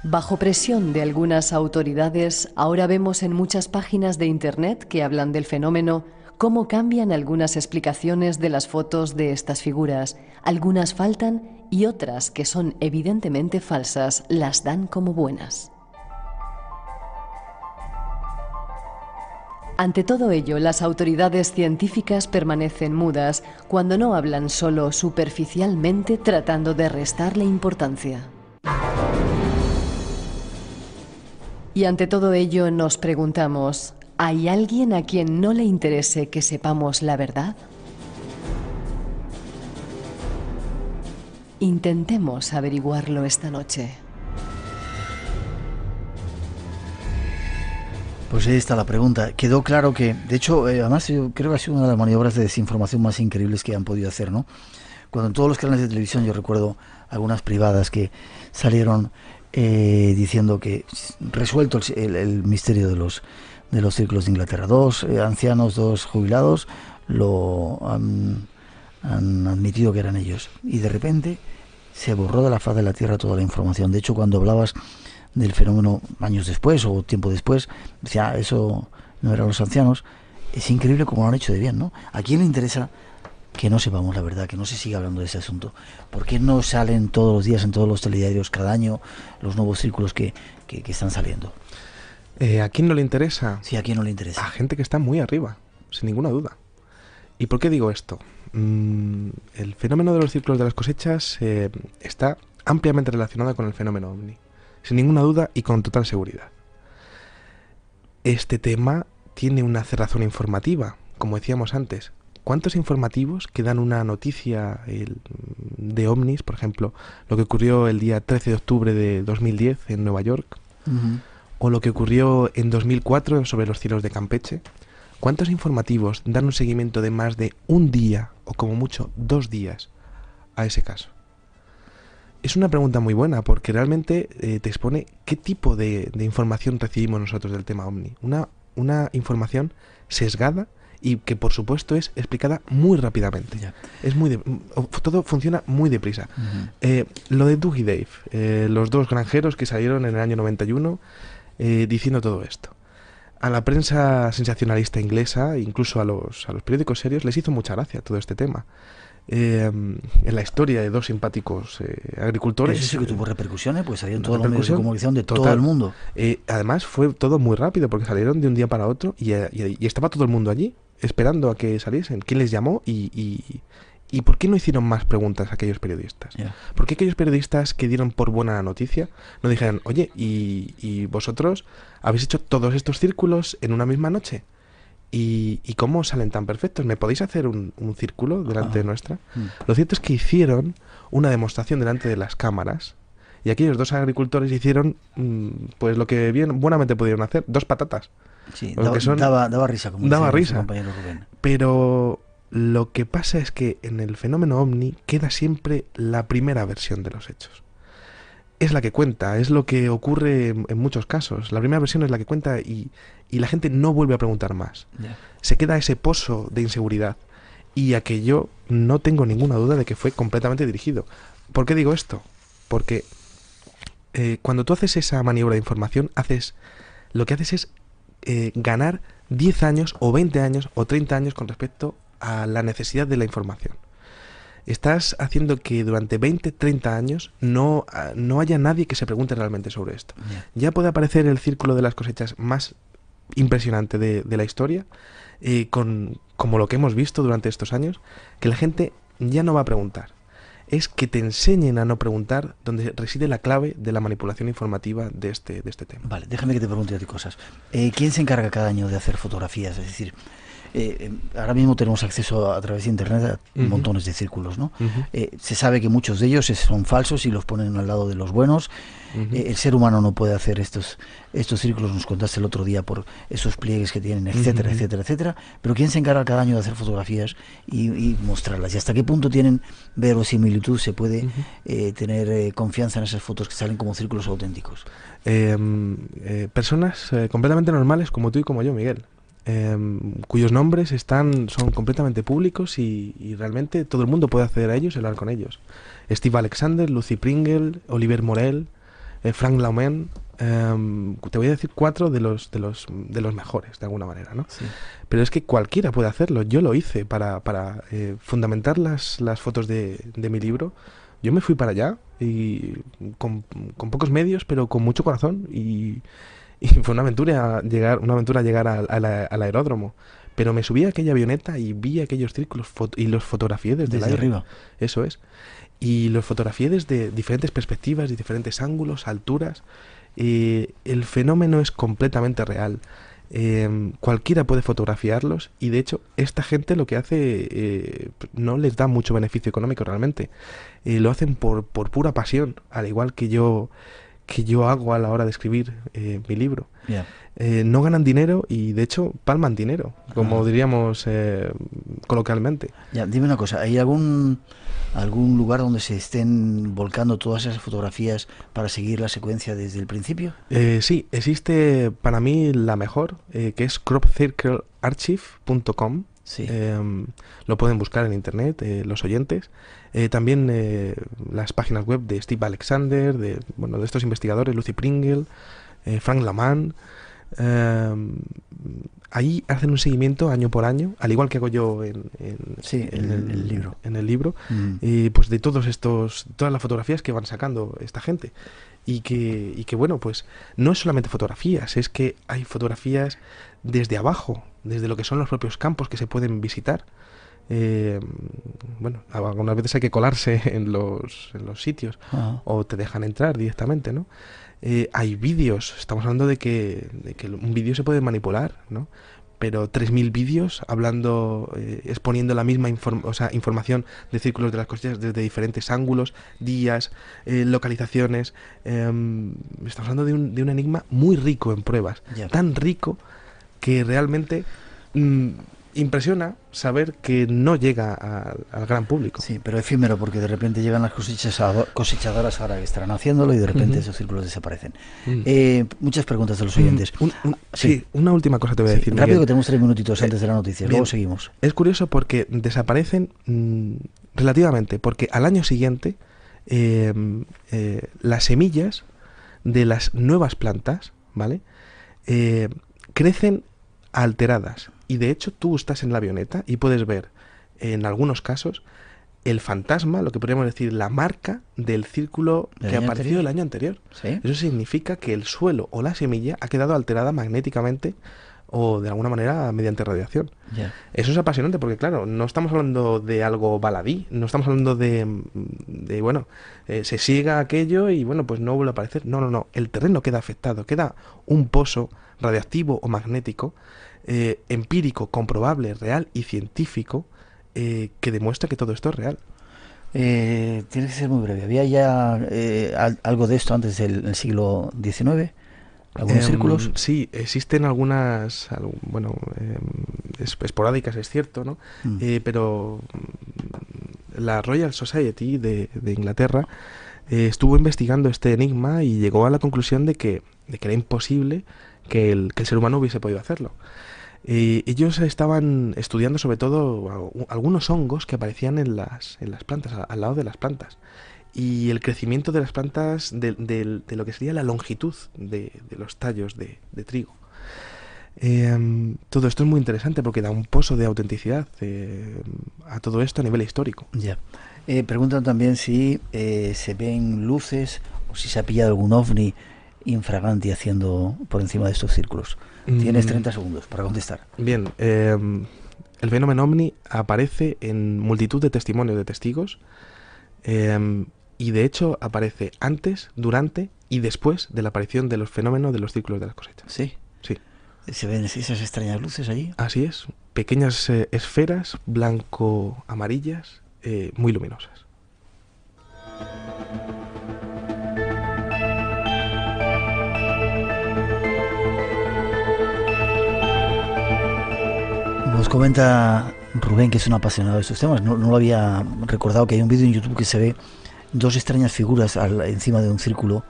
Bajo presión de algunas autoridades, ahora vemos en muchas páginas de Internet que hablan del fenómeno cómo cambian algunas explicaciones de las fotos de estas figuras. Algunas faltan y otras, que son evidentemente falsas, las dan como buenas. Ante todo ello, las autoridades científicas permanecen mudas cuando no hablan solo superficialmente tratando de restarle importancia. Y ante todo ello nos preguntamos, ¿hay alguien a quien no le interese que sepamos la verdad? Intentemos averiguarlo esta noche. Pues ahí está la pregunta. Quedó claro que, de hecho, además yo creo que ha sido una de las maniobras de desinformación más increíbles que han podido hacer, ¿no? Cuando en todos los canales de televisión, yo recuerdo algunas privadas que salieron diciendo que resuelto el misterio de los círculos de Inglaterra. Dos ancianos, dos jubilados, lo han admitido que eran ellos. Y de repente se borró de la faz de la Tierra toda la información. De hecho, cuando hablabas del fenómeno años después o tiempo después, decía, eso no eran los ancianos. Es increíble cómo lo han hecho de bien, ¿no? ¿A quién le interesa que no sepamos la verdad, que no se siga hablando de ese asunto? ¿Por qué no salen todos los días en todos los telediarios cada año los nuevos círculos que están saliendo? ¿A quién no le interesa? Sí, ¿a quién no le interesa? A gente que está muy arriba, sin ninguna duda. ¿Y por qué digo esto? El fenómeno de los círculos de las cosechas está ampliamente relacionado con el fenómeno OVNI, sin ninguna duda y con total seguridad. Este tema tiene una cerrazón informativa, como decíamos antes. ¿Cuántos informativos que dan una noticia de ovnis, por ejemplo, lo que ocurrió el día 13 de octubre de 2010 en Nueva York, o lo que ocurrió en 2004 sobre los cielos de Campeche? ¿Cuántos informativos dan un seguimiento de más de un día, o como mucho 2 días, a ese caso? Es una pregunta muy buena, porque realmente te expone qué tipo de información recibimos nosotros del tema OVNI. Una información sesgada y que, por supuesto, es explicada muy rápidamente. Yeah. Todo funciona muy deprisa. Lo de Doug y Dave, los dos granjeros que salieron en el año 91 diciendo todo esto. A la prensa sensacionalista inglesa, incluso a los periódicos serios, les hizo mucha gracia todo este tema. En la historia de dos simpáticos agricultores. Eso sí que tuvo repercusiones, pues salieron todos los medios de comunicación de todo el mundo. Además fue todo muy rápido, porque salieron de un día para otro y estaba todo el mundo allí, esperando a que saliesen. ¿Quién les llamó? ¿Y por qué no hicieron más preguntas a aquellos periodistas? Yeah. ¿Por qué aquellos periodistas que dieron por buena la noticia no dijeron, oye, ¿y vosotros habéis hecho todos estos círculos en una misma noche? ¿Y cómo salen tan perfectos? ¿Me podéis hacer un círculo delante de nuestra? Lo cierto es que hicieron una demostración delante de las cámaras y aquellos dos agricultores hicieron pues lo que bien buenamente pudieron hacer, 2 patatas. Sí, daba risa. Como daba risa. Compañero Rubén. Pero lo que pasa es que en el fenómeno OVNI queda siempre la primera versión de los hechos. Es la que cuenta, es lo que ocurre en muchos casos. La primera versión es la que cuenta y la gente no vuelve a preguntar más. Yeah. Se queda ese pozo de inseguridad. Y aquello no tengo ninguna duda de que fue completamente dirigido. ¿Por qué digo esto? Porque cuando tú haces esa maniobra de información, lo que haces es ganar 10 años o 20 años o 30 años con respecto a la necesidad de la información. Estás haciendo que durante 20, 30 años no haya nadie que se pregunte realmente sobre esto. Yeah. Ya puede aparecer el círculo de las cosechas más impresionante de la historia, como lo que hemos visto durante estos años, que la gente ya no va a preguntar. es que te enseñen a no preguntar, donde reside la clave de la manipulación informativa de este tema. Vale, déjame que te pregunte a ti cosas. ¿Quién se encarga cada año de hacer fotografías? Es decir, ahora mismo tenemos acceso a través de internet a montones de círculos, ¿no? Se sabe que muchos de ellos son falsos y los ponen al lado de los buenos. El ser humano no puede hacer estos círculos, nos contaste el otro día, por esos pliegues que tienen, etcétera, etcétera, etcétera. Pero ¿quién se encarga cada año de hacer fotografías y mostrarlas? ¿Y hasta qué punto tienen verosimilitud? ¿Se puede tener confianza en esas fotos que salen como círculos auténticos? Personas completamente normales como tú y como yo, Miguel. Cuyos nombres son completamente públicos y realmente todo el mundo puede acceder a ellos y hablar con ellos. Steve Alexander, Lucy Pringle, Olivier Morel, Frank Laumen. Te voy a decir 4 de los mejores, de alguna manera, ¿no? Sí. Pero es que cualquiera puede hacerlo. Yo lo hice para fundamentar las fotos de mi libro. Yo me fui para allá y con pocos medios, pero con mucho corazón y fue una aventura llegar al aeródromo. Pero me subí a aquella avioneta y vi aquellos círculos y los fotografié desde arriba. Eso es. Y los fotografié desde diferentes perspectivas y diferentes ángulos, alturas. El fenómeno es completamente real. Cualquiera puede fotografiarlos y de hecho esta gente lo que hace no les da mucho beneficio económico realmente. Lo hacen por pura pasión, al igual que yo hago a la hora de escribir mi libro. Yeah. No ganan dinero y de hecho palman dinero, como diríamos coloquialmente. Ya, dime una cosa, ¿hay algún lugar donde se estén volcando todas esas fotografías para seguir la secuencia desde el principio? Sí, existe para mí la mejor, que es cropcirclearchive.com. Sí. Lo pueden buscar en internet los oyentes. También las páginas web de Steve Alexander, de estos investigadores, Lucy Pringle, Frank Laumen. Ahí hacen un seguimiento año por año, al igual que hago yo en el libro. En el libro, pues de todas las fotografías que van sacando esta gente. Y que bueno, pues no es solamente fotografías, es que hay fotografías desde abajo, desde lo que son los propios campos que se pueden visitar. Bueno, algunas veces hay que colarse en los sitios o te dejan entrar directamente, ¿no? Hay vídeos, estamos hablando de que un vídeo se puede manipular, ¿no? Pero 3.000 vídeos hablando, exponiendo la misma información de círculos de las costillas desde diferentes ángulos, días, localizaciones. Estamos hablando de un enigma muy rico en pruebas, tan rico que realmente impresiona saber que no llega al gran público. Sí, pero efímero, porque de repente llegan las cosechadoras ahora que estarán haciéndolo y de repente esos círculos desaparecen. Muchas preguntas de los oyentes. Sí, una última cosa te voy a decir, rápido, Miguel. Que tenemos 3 minutitos antes de la noticia, luego seguimos. Es curioso porque desaparecen relativamente, porque al año siguiente las semillas de las nuevas plantas, ¿vale? Crecen alteradas. Y de hecho tú estás en la avioneta y puedes ver, en algunos casos, el fantasma, lo que podríamos decir, la marca del círculo que apareció el año anterior. ¿Sí? Eso significa que el suelo o la semilla ha quedado alterada magnéticamente o de alguna manera mediante radiación. Yeah. Eso es apasionante porque, claro, no estamos hablando de algo baladí, no estamos hablando de se siega aquello y, bueno, pues no vuelve a aparecer. No. El terreno queda afectado, queda un pozo radiactivo o magnético empírico, comprobable, real y científico que demuestra que todo esto es real. Tiene que ser muy breve. ¿Había ya algo de esto antes del siglo XIX? ¿Algunos círculos? Sí, existen algunas, esporádicas, es cierto, ¿no? Pero la Royal Society de Inglaterra estuvo investigando este enigma y llegó a la conclusión de que era imposible que el ser humano hubiese podido hacerlo. Ellos estaban estudiando sobre todo algunos hongos que aparecían en las plantas, al lado de las plantas, y el crecimiento de las plantas de lo que sería la longitud de los tallos de trigo. Todo esto es muy interesante porque da un pozo de autenticidad a todo esto a nivel histórico. Ya. Preguntan también si se ven luces o si se ha pillado algún ovni infraganti haciendo por encima de estos círculos. Tienes 30 segundos para contestar. Bien, el fenómeno ovni aparece en multitud de testimonios de testigos. Y de hecho aparece antes, durante y después de la aparición de los fenómenos de los círculos de las cosechas. Sí. Sí. ¿Se ven esas extrañas luces allí? Así es, pequeñas esferas blanco-amarillas muy luminosas. Nos comenta Rubén, que es un apasionado de estos temas. No lo había recordado, que hay un vídeo en YouTube que se ve dos extrañas figuras encima de un círculo,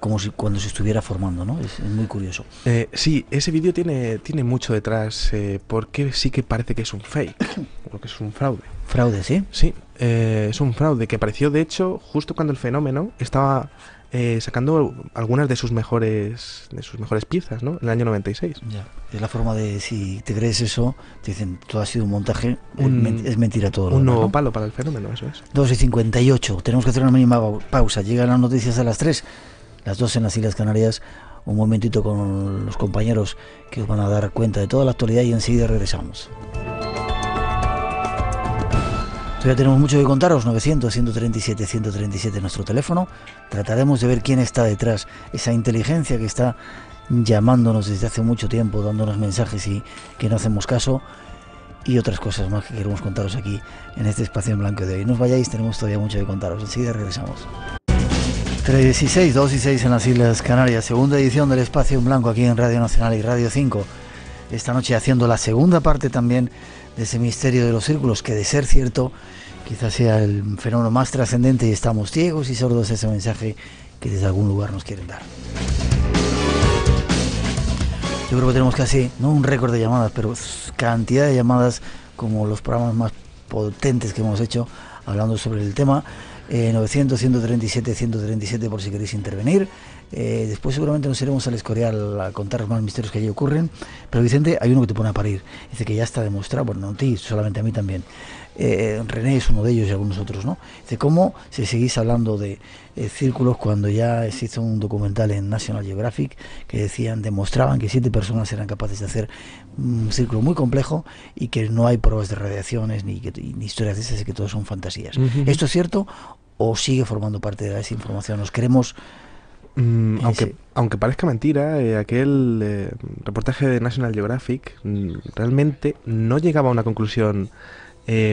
como si cuando se estuviera formando, ¿no? Es muy curioso. Sí, ese vídeo tiene mucho detrás, porque sí que parece que es un fake, o que es un fraude. ¿Fraude, sí? Sí, es un fraude que apareció, de hecho, justo cuando el fenómeno estaba sacando algunas de sus mejores piezas, ¿no? En el año 96. Ya. Es la forma de, si te crees eso, te dicen, todo ha sido un montaje, es mentira todo. Un nuevo palo para el fenómeno, eso es. 2:58, tenemos que hacer una mínima pausa. Llegan las noticias a las 3, las 2 en las Islas Canarias. Un momentito con los compañeros que os van a dar cuenta de toda la actualidad y enseguida regresamos. Todavía tenemos mucho que contaros, 900-137-137 nuestro teléfono. Trataremos de ver quién está detrás, esa inteligencia que está llamándonos desde hace mucho tiempo, dándonos mensajes y que no hacemos caso, y otras cosas más que queremos contaros aquí en este espacio en blanco de hoy. No os vayáis, tenemos todavía mucho que contaros. Enseguida regresamos. 3:06, 2:06 en las Islas Canarias, segunda edición del Espacio en Blanco aquí en Radio Nacional y Radio 5. Esta noche haciendo la segunda parte también de ese misterio de los círculos, que de ser cierto quizás sea el fenómeno más trascendente y estamos ciegos y sordos a ese mensaje que desde algún lugar nos quieren dar. Yo creo que tenemos casi, no un récord de llamadas, pero cantidad de llamadas como los programas más potentes que hemos hecho hablando sobre el tema. 900-137-137 por si queréis intervenir. Después seguramente nos iremos al Escorial a contaros más misterios que allí ocurren. Pero Vicente, hay uno que te pone a parir. Dice que ya está demostrado, bueno, no a ti, solamente a mí también. René es uno de ellos y algunos otros, ¿no? Dice, ¿cómo si seguís hablando de círculos cuando ya se hizo un documental en National Geographic que demostraban que 7 personas eran capaces de hacer un círculo muy complejo y que no hay pruebas de radiaciones ni historias de esas y que todo son fantasías? ¿Esto es cierto o sigue formando parte de la desinformación? Nos queremos... Aunque parezca mentira, aquel reportaje de National Geographic realmente no llegaba a una conclusión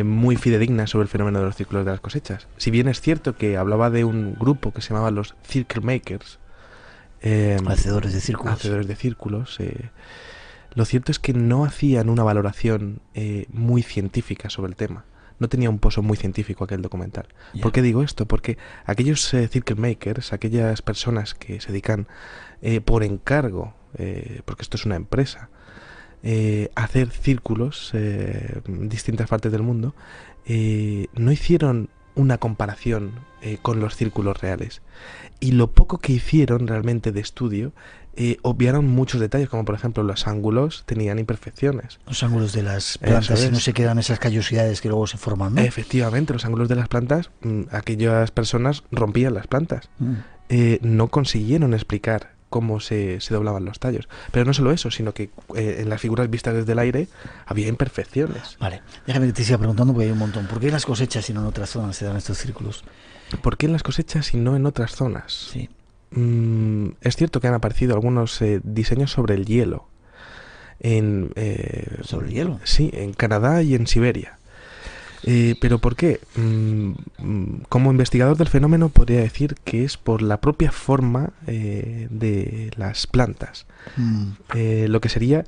muy fidedigna sobre el fenómeno de los círculos de las cosechas. Si bien es cierto que hablaba de un grupo que se llamaba los Circle Makers, hacedores de círculos, lo cierto es que no hacían una valoración muy científica sobre el tema. No tenía un pozo muy científico aquel documental. Yeah. ¿Por qué digo esto? Porque aquellos circle makers, aquellas personas que se dedican por encargo, porque esto es una empresa, a hacer círculos en distintas partes del mundo, no hicieron una comparación con los círculos reales. Y lo poco que hicieron realmente de estudio, obviaron muchos detalles, como por ejemplo los ángulos tenían imperfecciones. Los ángulos de las plantas, si no se quedan esas callosidades que luego se forman, ¿no? Efectivamente, los ángulos de las plantas, aquellas personas rompían las plantas. No consiguieron explicar cómo se doblaban los tallos. Pero no solo eso, sino que en las figuras vistas desde el aire había imperfecciones. Vale, déjame que te siga preguntando porque hay un montón. ¿Por qué en las cosechas y no en otras zonas se dan estos círculos? ¿Por qué en las cosechas y no en otras zonas? Sí. Es cierto que han aparecido algunos diseños sobre el hielo. ¿Sobre el hielo? Sí, en Canadá y en Siberia. ¿Pero por qué? Como investigador del fenómeno podría decir que es por la propia forma de las plantas. Lo que sería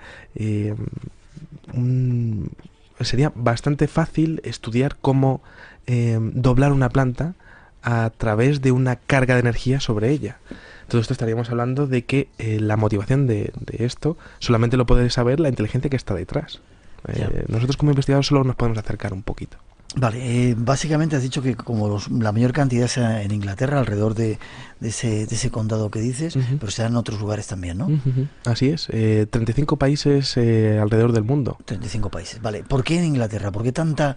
sería bastante fácil estudiar cómo doblar una planta a través de una carga de energía sobre ella. Todo esto estaríamos hablando de que la motivación de esto solamente lo puede saber la inteligencia que está detrás. Nosotros como investigadores solo nos podemos acercar un poquito. Vale, básicamente has dicho que como la mayor cantidad sea en Inglaterra, alrededor de ese condado que dices, pero se da en otros lugares también, ¿no? Así es, 35 países alrededor del mundo. 35 países, vale. ¿Por qué en Inglaterra? ¿Por qué tanta,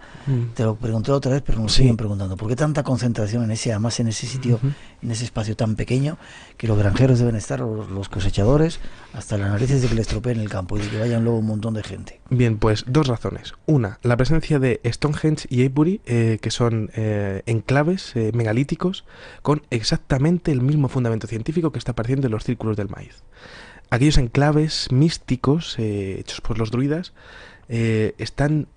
te lo pregunté otra vez, pero nos siguen preguntando, ¿por qué tanta concentración además en ese sitio, en ese espacio tan pequeño, que los granjeros deben estar, los cosechadores, hasta las narices de que les estropeen el campo y de que vayan luego un montón de gente? Bien, pues dos razones. Una, la presencia de Stonehenge y Jaybury, que son enclaves megalíticos con exactamente el mismo fundamento científico que está apareciendo en los círculos del maíz. Aquellos enclaves místicos hechos por los druidas están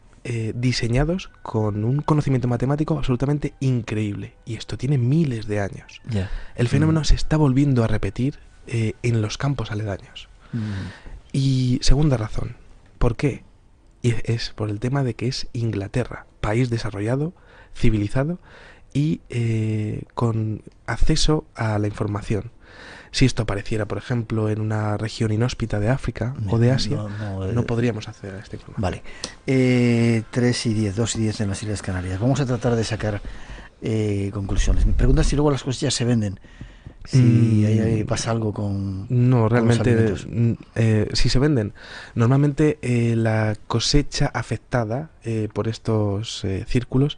diseñados con un conocimiento matemático absolutamente increíble, y esto tiene miles de años. Yeah. El fenómeno se está volviendo a repetir en los campos aledaños. Y segunda razón, ¿por qué? Y es por el tema de que es Inglaterra, país desarrollado, civilizado y con acceso a la información. Si esto apareciera, por ejemplo, en una región inhóspita de África o de Asia, no podríamos acceder a esta información. Vale. 3 y 10, 2 y 10 en las Islas Canarias. Vamos a tratar de sacar conclusiones. Me preguntas si luego las cosechas se venden. Si ahí pasa algo con... No, realmente si se venden. Normalmente la cosecha afectada por estos círculos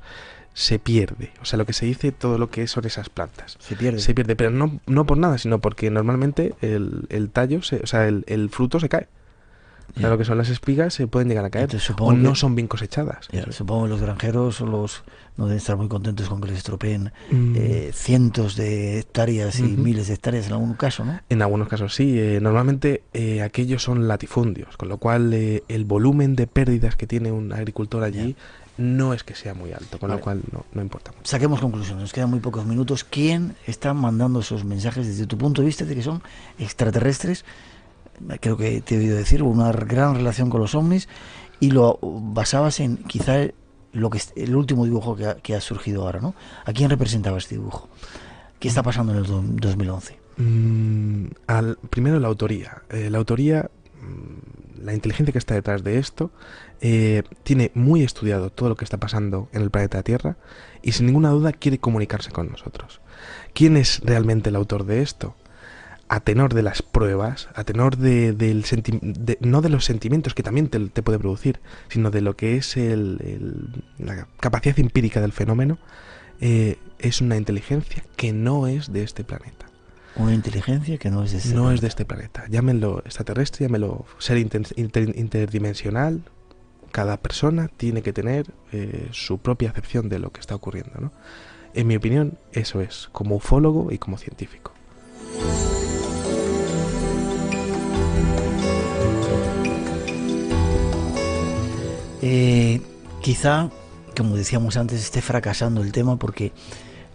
se pierde. O sea, lo que se dice, todo lo que son esas plantas. Se pierde. Se pierde, pero no por nada, sino porque normalmente el tallo, el fruto se cae. O sea, lo que son las espigas se pueden llegar a caer. Entonces, o no son bien cosechadas. Supongo que los granjeros no deben estar muy contentos con que les estropeen cientos de hectáreas y miles de hectáreas en algún caso, ¿no? En algunos casos sí. Normalmente aquellos son latifundios, con lo cual el volumen de pérdidas que tiene un agricultor allí no es que sea muy alto, con lo cual no importa mucho. Saquemos conclusiones, nos quedan muy pocos minutos. ¿Quién está mandando esos mensajes desde tu punto de vista de que son extraterrestres? Creo que te he oído decir, una gran relación con los ovnis, y lo basabas en quizá el último dibujo que ha surgido ahora, ¿no? ¿A quién representaba este dibujo? ¿Qué está pasando en el 2011? Primero la autoría. La inteligencia que está detrás de esto tiene muy estudiado todo lo que está pasando en el planeta Tierra y sin ninguna duda quiere comunicarse con nosotros. ¿Quién es realmente el autor de esto? A tenor de las pruebas, a tenor no de los sentimientos que también te puede producir, sino de lo que es la capacidad empírica del fenómeno, es una inteligencia que no es de este planeta. Una inteligencia que no es de este planeta. No es de este planeta. Llámenlo extraterrestre, llámenlo ser interdimensional. Cada persona tiene que tener su propia acepción de lo que está ocurriendo, ¿no? En mi opinión, eso es, como ufólogo y como científico. Quizá, como decíamos antes, esté fracasando el tema porque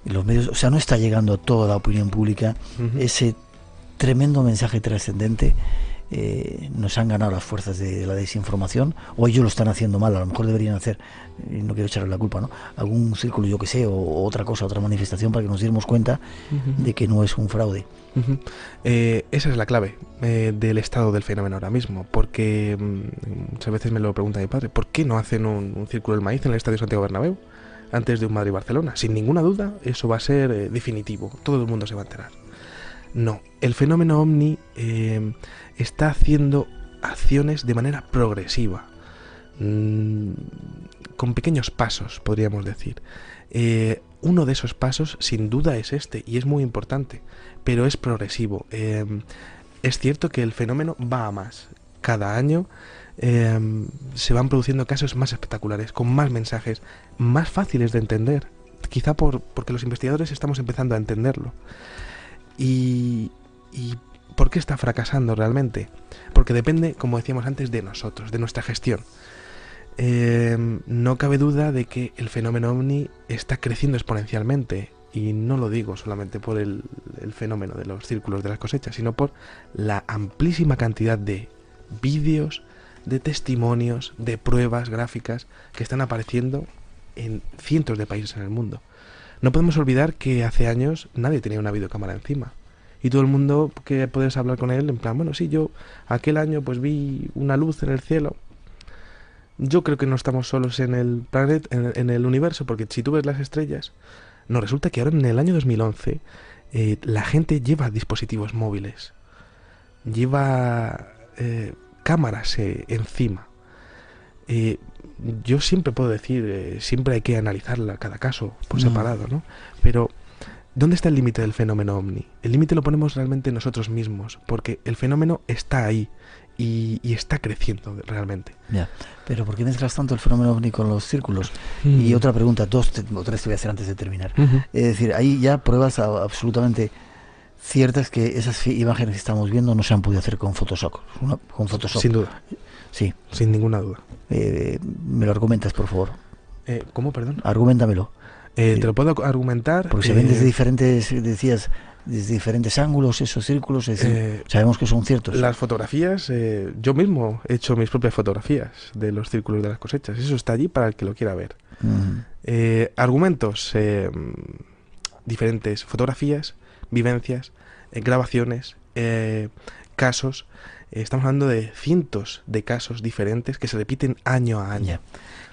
los medios, o sea, no está llegando a toda la opinión pública ese tremendo mensaje trascendente. Nos han ganado las fuerzas de la desinformación, o ellos lo están haciendo mal. A lo mejor deberían hacer, no quiero echarle la culpa, ¿no?, algún círculo, yo que sé, o otra cosa, otra manifestación, para que nos diéramos cuenta de que no es un fraude. Esa es la clave del estado del fenómeno ahora mismo, porque muchas veces me lo pregunta mi padre: ¿por qué no hacen un círculo del maíz en el Estadio Santiago Bernabéu antes de un Madrid-Barcelona? Sin ninguna duda eso va a ser definitivo, todo el mundo se va a enterar. No, el fenómeno ovni está haciendo acciones de manera progresiva, con pequeños pasos, podríamos decir. Uno de esos pasos sin duda es este, y es muy importante, pero es progresivo. Es cierto que el fenómeno va a más. Cada año se van produciendo casos más espectaculares, con más mensajes, más fáciles de entender, quizá porque los investigadores estamos empezando a entenderlo. ¿Y por qué está fracasando realmente? Porque depende, como decíamos antes, de nosotros, de nuestra gestión. No cabe duda de que el fenómeno ovni está creciendo exponencialmente, y no lo digo solamente por el fenómeno de los círculos de las cosechas, sino por la amplísima cantidad de vídeos, de testimonios, de pruebas gráficas que están apareciendo en cientos de países en el mundo. No podemos olvidar que hace años nadie tenía una videocámara encima. Y todo el mundo que puedes hablar con él en plan, bueno, sí, yo aquel año pues vi una luz en el cielo. Yo creo que no estamos solos en el planeta, en el universo, porque si tú ves las estrellas, no, resulta que ahora en el año 2011 la gente lleva dispositivos móviles, lleva cámaras encima. Yo siempre puedo decir, siempre hay que analizarla cada caso por separado, ¿no? Pero ¿dónde está el límite del fenómeno ovni? El límite lo ponemos realmente nosotros mismos, porque el fenómeno está ahí y está creciendo realmente. Ya, pero ¿por qué mezclas tanto el fenómeno ovni con los círculos? Y otra pregunta, dos o tres te voy a hacer antes de terminar. Es decir, hay ya pruebas absolutamente ciertas que esas imágenes que estamos viendo no se han podido hacer con Photoshop. Con Photoshop. Sin duda. Sí. Sin ninguna duda. Me lo argumentas, por favor. ¿Cómo, perdón? Arguméntamelo. Te lo puedo argumentar. Porque se ven desde diferentes, decías, desde diferentes ángulos esos círculos, es decir, sabemos que son ciertos. Las fotografías, yo mismo he hecho mis propias fotografías de los círculos de las cosechas. Eso está allí para el que lo quiera ver. Argumentos, diferentes fotografías, vivencias, grabaciones, casos. Estamos hablando de cientos de casos diferentes que se repiten año a año. Ya.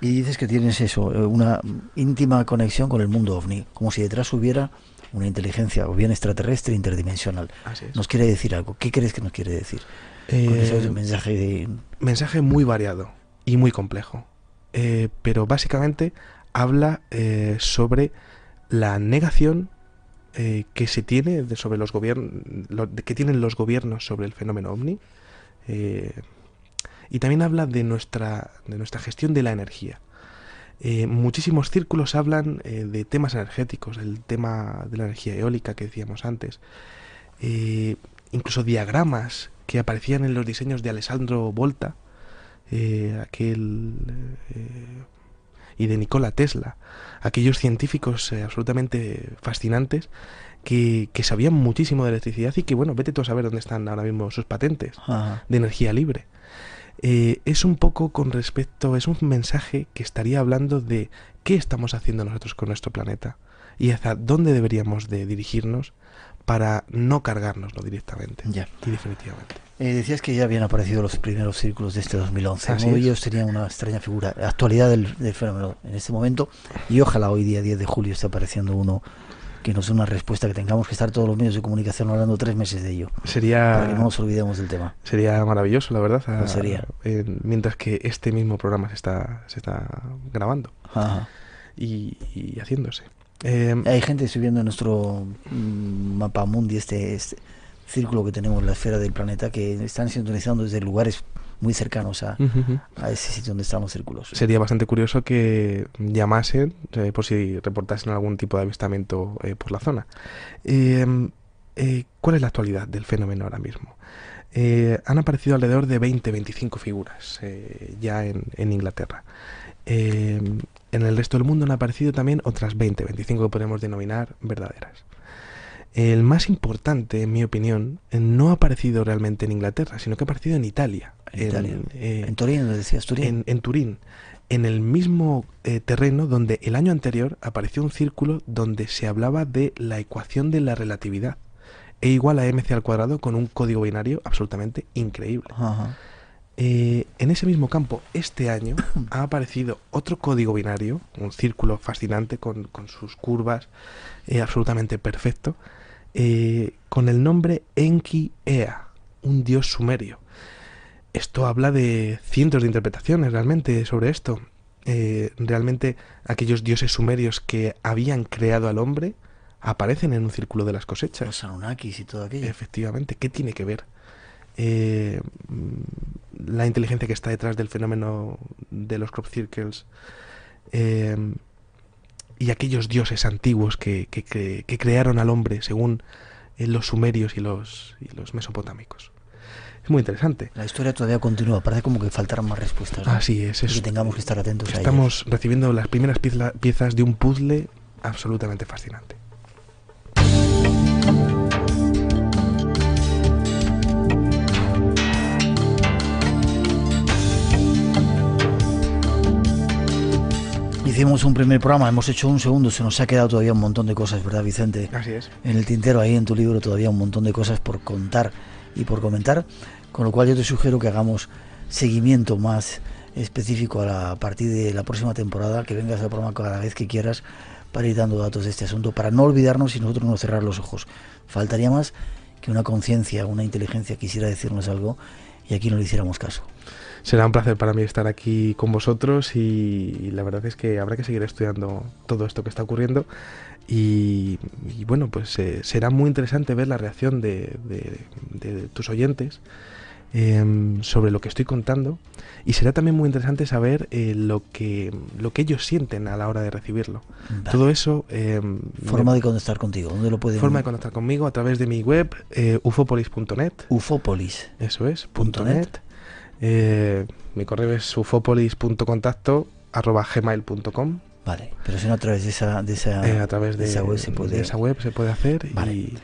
Y dices que tienes eso, una íntima conexión con el mundo ovni, como si detrás hubiera una inteligencia o bien extraterrestre interdimensional. Así es. ¿Nos quiere decir algo? ¿Qué crees que nos quiere decir? Con ese mensaje de... Mensaje muy variado y muy complejo. Pero básicamente habla sobre la negación que se tiene sobre los que tienen los gobiernos sobre el fenómeno ovni. Y también habla de nuestra gestión de la energía. Muchísimos círculos hablan de temas energéticos, el tema de la energía eólica que decíamos antes, incluso diagramas que aparecían en los diseños de Alessandro Volta, y de Nikola Tesla, aquellos científicos absolutamente fascinantes que sabían muchísimo de electricidad y que, bueno, vete tú a saber dónde están ahora mismo sus patentes de energía libre. Es un poco es un mensaje que estaría hablando de qué estamos haciendo nosotros con nuestro planeta y hacia dónde deberíamos de dirigirnos para no cargárnoslo directamente y definitivamente. Decías que ya habían aparecido los primeros círculos de este 2011. Así ¿no? es. Ellos tenían una extraña figura, actualidad del fenómeno en este momento, y ojalá hoy día 10 de julio esté apareciendo uno que nos dé una respuesta, que tengamos que estar todos los medios de comunicación hablando 3 meses de ello. Para que no nos olvidemos del tema. Sería maravilloso, la verdad. Pues sería. Mientras que este mismo programa se está grabando y haciéndose. Hay gente subiendo en nuestro mapa mundi este círculo que tenemos en la esfera del planeta, que están sintonizando desde lugares muy cercanos a ese sitio donde están los círculos. Sería bastante curioso que llamasen por si reportasen algún tipo de avistamiento por la zona. ¿Cuál es la actualidad del fenómeno ahora mismo? Han aparecido alrededor de 20-25 figuras ya en Inglaterra. En el resto del mundo han aparecido también otras 20-25 que podemos denominar verdaderas. El más importante, en mi opinión, no ha aparecido realmente en Inglaterra, sino que ha aparecido en Italia. En Turín, ¿lo decías? Turín. En Turín, en el mismo terreno donde el año anterior apareció un círculo donde se hablaba de la ecuación de la relatividad. E igual a mc² con un código binario absolutamente increíble. En ese mismo campo, este año, ha aparecido otro código binario, un círculo fascinante con sus curvas, absolutamente perfecto, con el nombre Enki Ea, un dios sumerio. Esto habla de cientos de interpretaciones realmente sobre esto. Realmente aquellos dioses sumerios que habían creado al hombre aparecen en un círculo de las cosechas. Los Anunnakis y todo aquello. Efectivamente, ¿qué tiene que ver? La inteligencia que está detrás del fenómeno de los crop circles y aquellos dioses antiguos que crearon al hombre según los sumerios y los mesopotámicos. Es muy interesante. La historia todavía continúa, parece como que faltaran más respuestas, ¿no? Así es. Que tengamos que estar atentos a ellas. Estamos recibiendo las primeras piezas de un puzzle absolutamente fascinante. Hicimos un primer programa, hemos hecho un segundo, se nos ha quedado todavía un montón de cosas, ¿verdad, Vicente? Así es. En el tintero, ahí en tu libro, todavía un montón de cosas por contar y por comentar, con lo cual yo te sugiero que hagamos seguimiento más específico a partir de la próxima temporada, que vengas al programa cada vez que quieras para ir dando datos de este asunto, para no olvidarnos y nosotros no cerrar los ojos. Faltaría más que una conciencia, una inteligencia quisiera decirnos algo y aquí no le hiciéramos caso. Será un placer para mí estar aquí con vosotros y la verdad es que habrá que seguir estudiando todo esto que está ocurriendo y bueno, pues será muy interesante ver la reacción de tus oyentes sobre lo que estoy contando, y será también muy interesante saber lo que ellos sienten a la hora de recibirlo. Vale. Todo eso... Forma de contactar contigo, ¿dónde lo pueden...? Forma de contactar conmigo a través de mi web, ufopolis.net. Ufopolis. Eso es, .net. Mi correo es ufopolis.contacto@gmail.com. Vale, pero si no a través de esa a través de esa web se puede... de esa web se puede hacer. Vale. Y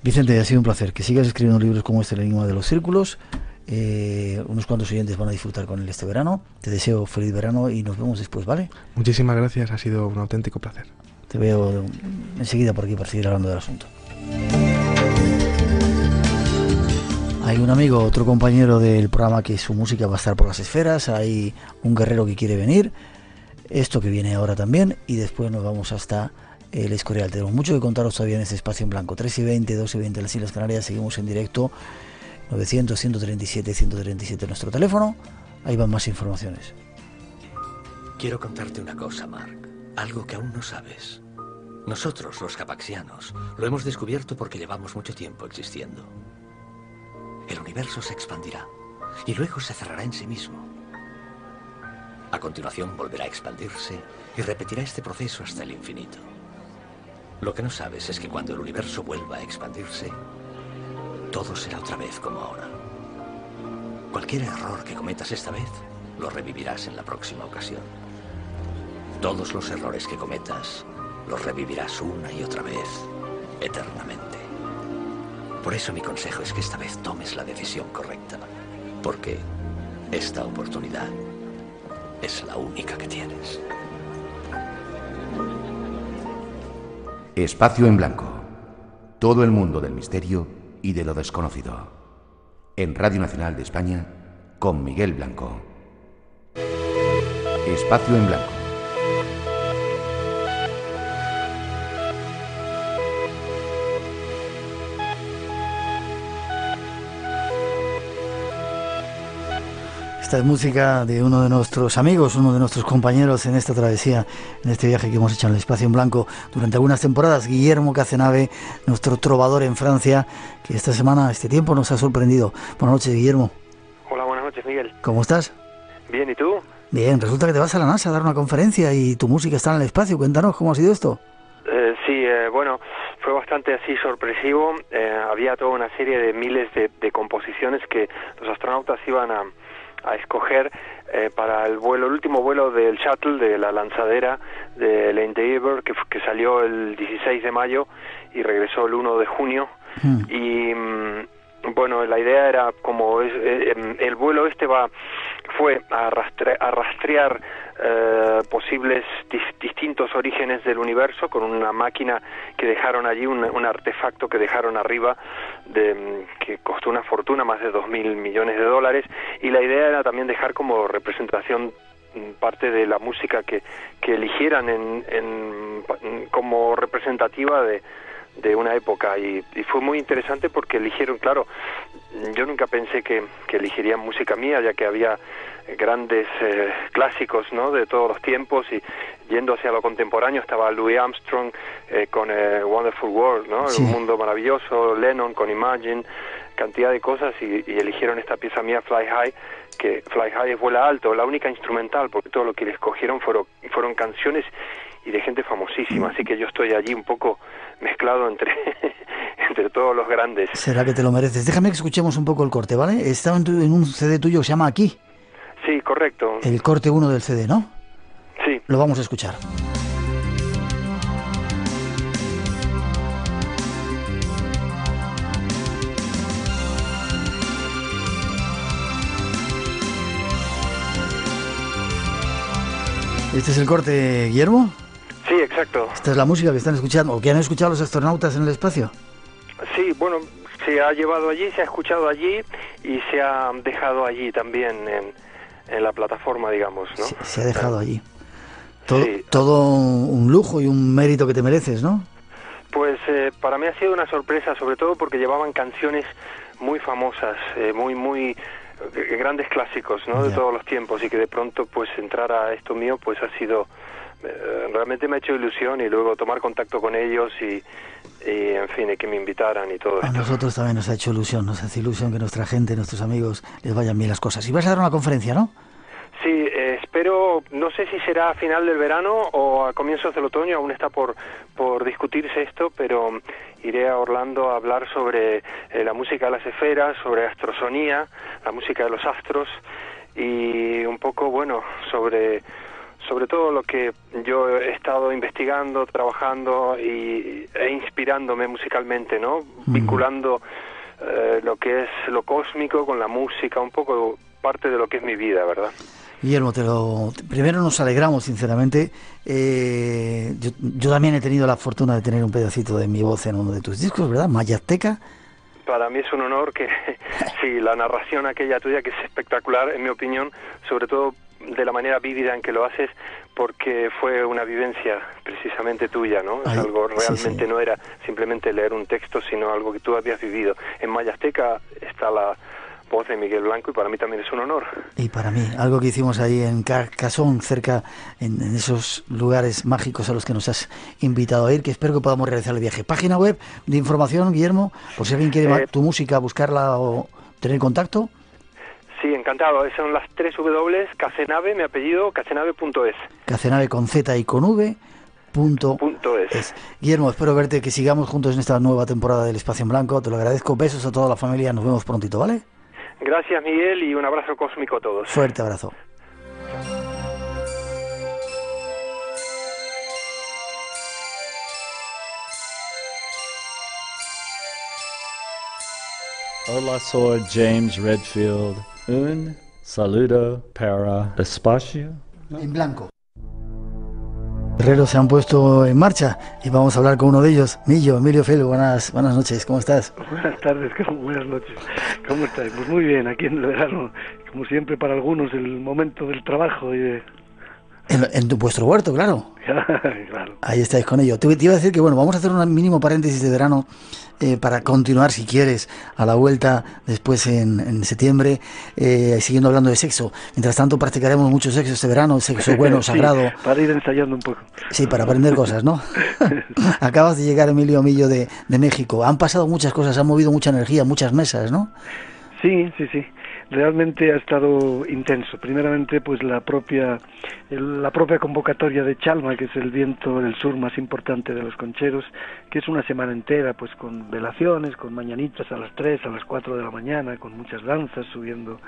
Vicente, ha sido un placer. Que sigas escribiendo libros como este, El enigma de los círculos. Unos cuantos oyentes van a disfrutar con él este verano. Te deseo feliz verano y nos vemos después, ¿vale? muchísimas gracias, ha sido un auténtico placer. Te veo enseguida por aquí para seguir hablando del asunto. Hay un amigo, otro compañero del programa, que su música va a estar por las esferas. Hay un guerrero que quiere venir. Esto que viene ahora también. Y después nos vamos hasta el Escorial. Tenemos mucho que contaros todavía en este espacio en blanco. 3:20, 2:20 en las Islas Canarias. Seguimos en directo. 900-137-137 nuestro teléfono. Ahí van más informaciones. Quiero contarte una cosa, Mark. Algo que aún no sabes. Nosotros, los capaxianos, lo hemos descubierto porque llevamos mucho tiempo existiendo. El universo se expandirá y luego se cerrará en sí mismo. A continuación volverá a expandirse y repetirá este proceso hasta el infinito. Lo que no sabes es que cuando el universo vuelva a expandirse, todo será otra vez como ahora. Cualquier error que cometas esta vez, lo revivirás en la próxima ocasión. Todos los errores que cometas, los revivirás una y otra vez, eternamente. Por eso mi consejo es que esta vez tomes la decisión correcta, porque esta oportunidad es la única que tienes. Espacio en blanco. Todo el mundo del misterio y de lo desconocido. En Radio Nacional de España, con Miguel Blanco. Espacio en blanco. Esta es música de uno de nuestros amigos, uno de nuestros compañeros en esta travesía, en este viaje que hemos hecho en el espacio en blanco durante algunas temporadas, Guillermo Cazenave, nuestro trovador en Francia, que esta semana, este tiempo nos ha sorprendido. Buenas noches, Guillermo. Hola, buenas noches, Miguel. ¿Cómo estás? Bien, ¿y tú? Bien, resulta que te vas a la NASA a dar una conferencia y tu música está en el espacio. Cuéntanos cómo ha sido esto. Sí, bueno, fue bastante así sorpresivo. Había toda una serie de miles de composiciones que los astronautas iban a escoger para el último vuelo del Shuttle, de la lanzadera del Endeavour, que salió el 16 de mayo y regresó el 1 de junio. Y bueno, la idea era como el vuelo fue a rastrear posibles distintos orígenes del universo con una máquina que dejaron allí, un artefacto que dejaron arriba que costó una fortuna, más de $2.000 millones, y la idea era también dejar como representación parte de la música que eligieran como representativa de una época, y fue muy interesante porque eligieron, claro, yo nunca pensé que elegirían música mía, ya que había grandes clásicos, ¿no?, de todos los tiempos, y yendo hacia lo contemporáneo estaba Louis Armstrong con Wonderful World, ¿no?, sí, Un mundo maravilloso, Lennon con Imagine, cantidad de cosas, y eligieron esta pieza mía, Fly High, que Fly High es vuela alto, la única instrumental, porque todo lo que le escogieron fueron canciones y de gente famosísima, así que yo estoy allí un poco mezclado entre todos los grandes. Será que te lo mereces. Déjame que escuchemos un poco el corte, ¿vale? Estaba en un CD tuyo que se llama Aquí. Sí, correcto. El corte 1 del CD, ¿no? Sí. Lo vamos a escuchar. ¿Este es el corte, Guillermo? Sí, exacto. ¿Esta es la música que están escuchando o que han escuchado los astronautas en el espacio? Sí, bueno, se ha llevado allí, se ha escuchado allí y se ha dejado allí también en la plataforma, digamos, ¿no? Se ha dejado allí. Todo un lujo y un mérito que te mereces, ¿no? Pues para mí ha sido una sorpresa, sobre todo porque llevaban canciones muy famosas, muy grandes clásicos, ¿no? De todos los tiempos, y que de pronto pues entrar a esto mío pues ha sido realmente me ha hecho ilusión, y luego tomar contacto con ellos y en fin, y que me invitaran y todo esto. A nosotros también nos ha hecho ilusión, nos hace ilusión que nuestra gente, nuestros amigos les vayan bien las cosas. Y vas a dar una conferencia, ¿no? Sí, espero, no sé si será a final del verano o a comienzos del otoño, aún está por discutirse esto, pero iré a Orlando a hablar sobre la música de las esferas, sobre astrosonía, la música de los astros, y un poco, bueno, sobre todo lo que yo he estado investigando, trabajando e inspirándome musicalmente, ¿no? Vinculando lo que es lo cósmico con la música, un poco parte de lo que es mi vida, ¿verdad? Guillermo, primero nos alegramos, sinceramente. Yo también he tenido la fortuna de tener un pedacito de mi voz en uno de tus discos, ¿verdad? Mayazteca. Para mí es un honor que, sí, la narración aquella tuya, que es espectacular, en mi opinión, sobre todo de la manera vívida en que lo haces, porque fue una vivencia precisamente tuya, ¿no? Es algo realmente, no era simplemente leer un texto, sino algo que tú habías vivido. En Mayazteca está la voz de Miguel Blanco, y para mí también es un honor. Y para mí, algo que hicimos ahí en Carcassonne, cerca, en esos lugares mágicos a los que nos has invitado a ir, que espero que podamos realizar el viaje. Página web de información, Guillermo, por si alguien quiere tu música, buscarla o tener contacto. Sí, encantado. Son las 3 W, Casenave, mi apellido, casenave.es. Casenave con Z y con V. .es. Guillermo, espero verte, que sigamos juntos en esta nueva temporada del Espacio en Blanco. Te lo agradezco. Besos a toda la familia. Nos vemos prontito, ¿vale? Gracias, Miguel, y un abrazo cósmico a todos. Fuerte abrazo. Hola, soy James Redfield. Un saludo para Espacio en Blanco. Guerreros se han puesto en marcha y vamos a hablar con uno de ellos. Emilio Felo, buenas noches, ¿cómo estás? Buenas tardes, buenas noches, ¿cómo estáis? Pues muy bien, aquí en el verano, como siempre para algunos, el momento del trabajo y de... En vuestro huerto, claro. Claro. Ahí estáis con ello. Te iba a decir que, bueno, vamos a hacer un mínimo paréntesis de verano para continuar, si quieres, a la vuelta después en septiembre, siguiendo hablando de sexo. Mientras tanto, practicaremos mucho sexo este verano, sexo bueno, sagrado. Sí, para ir ensayando un poco. Sí, para aprender cosas, ¿no? Acabas de llegar, Emilio de México. Han pasado muchas cosas, han movido mucha energía, muchas mesas, ¿no? Sí. Realmente ha estado intenso. Primeramente, pues la propia convocatoria de Chalma, que es el viento del sur más importante de los concheros, que es una semana entera, pues con velaciones, con mañanitas a las 3, a las 4 de la mañana, con muchas danzas, subiendo,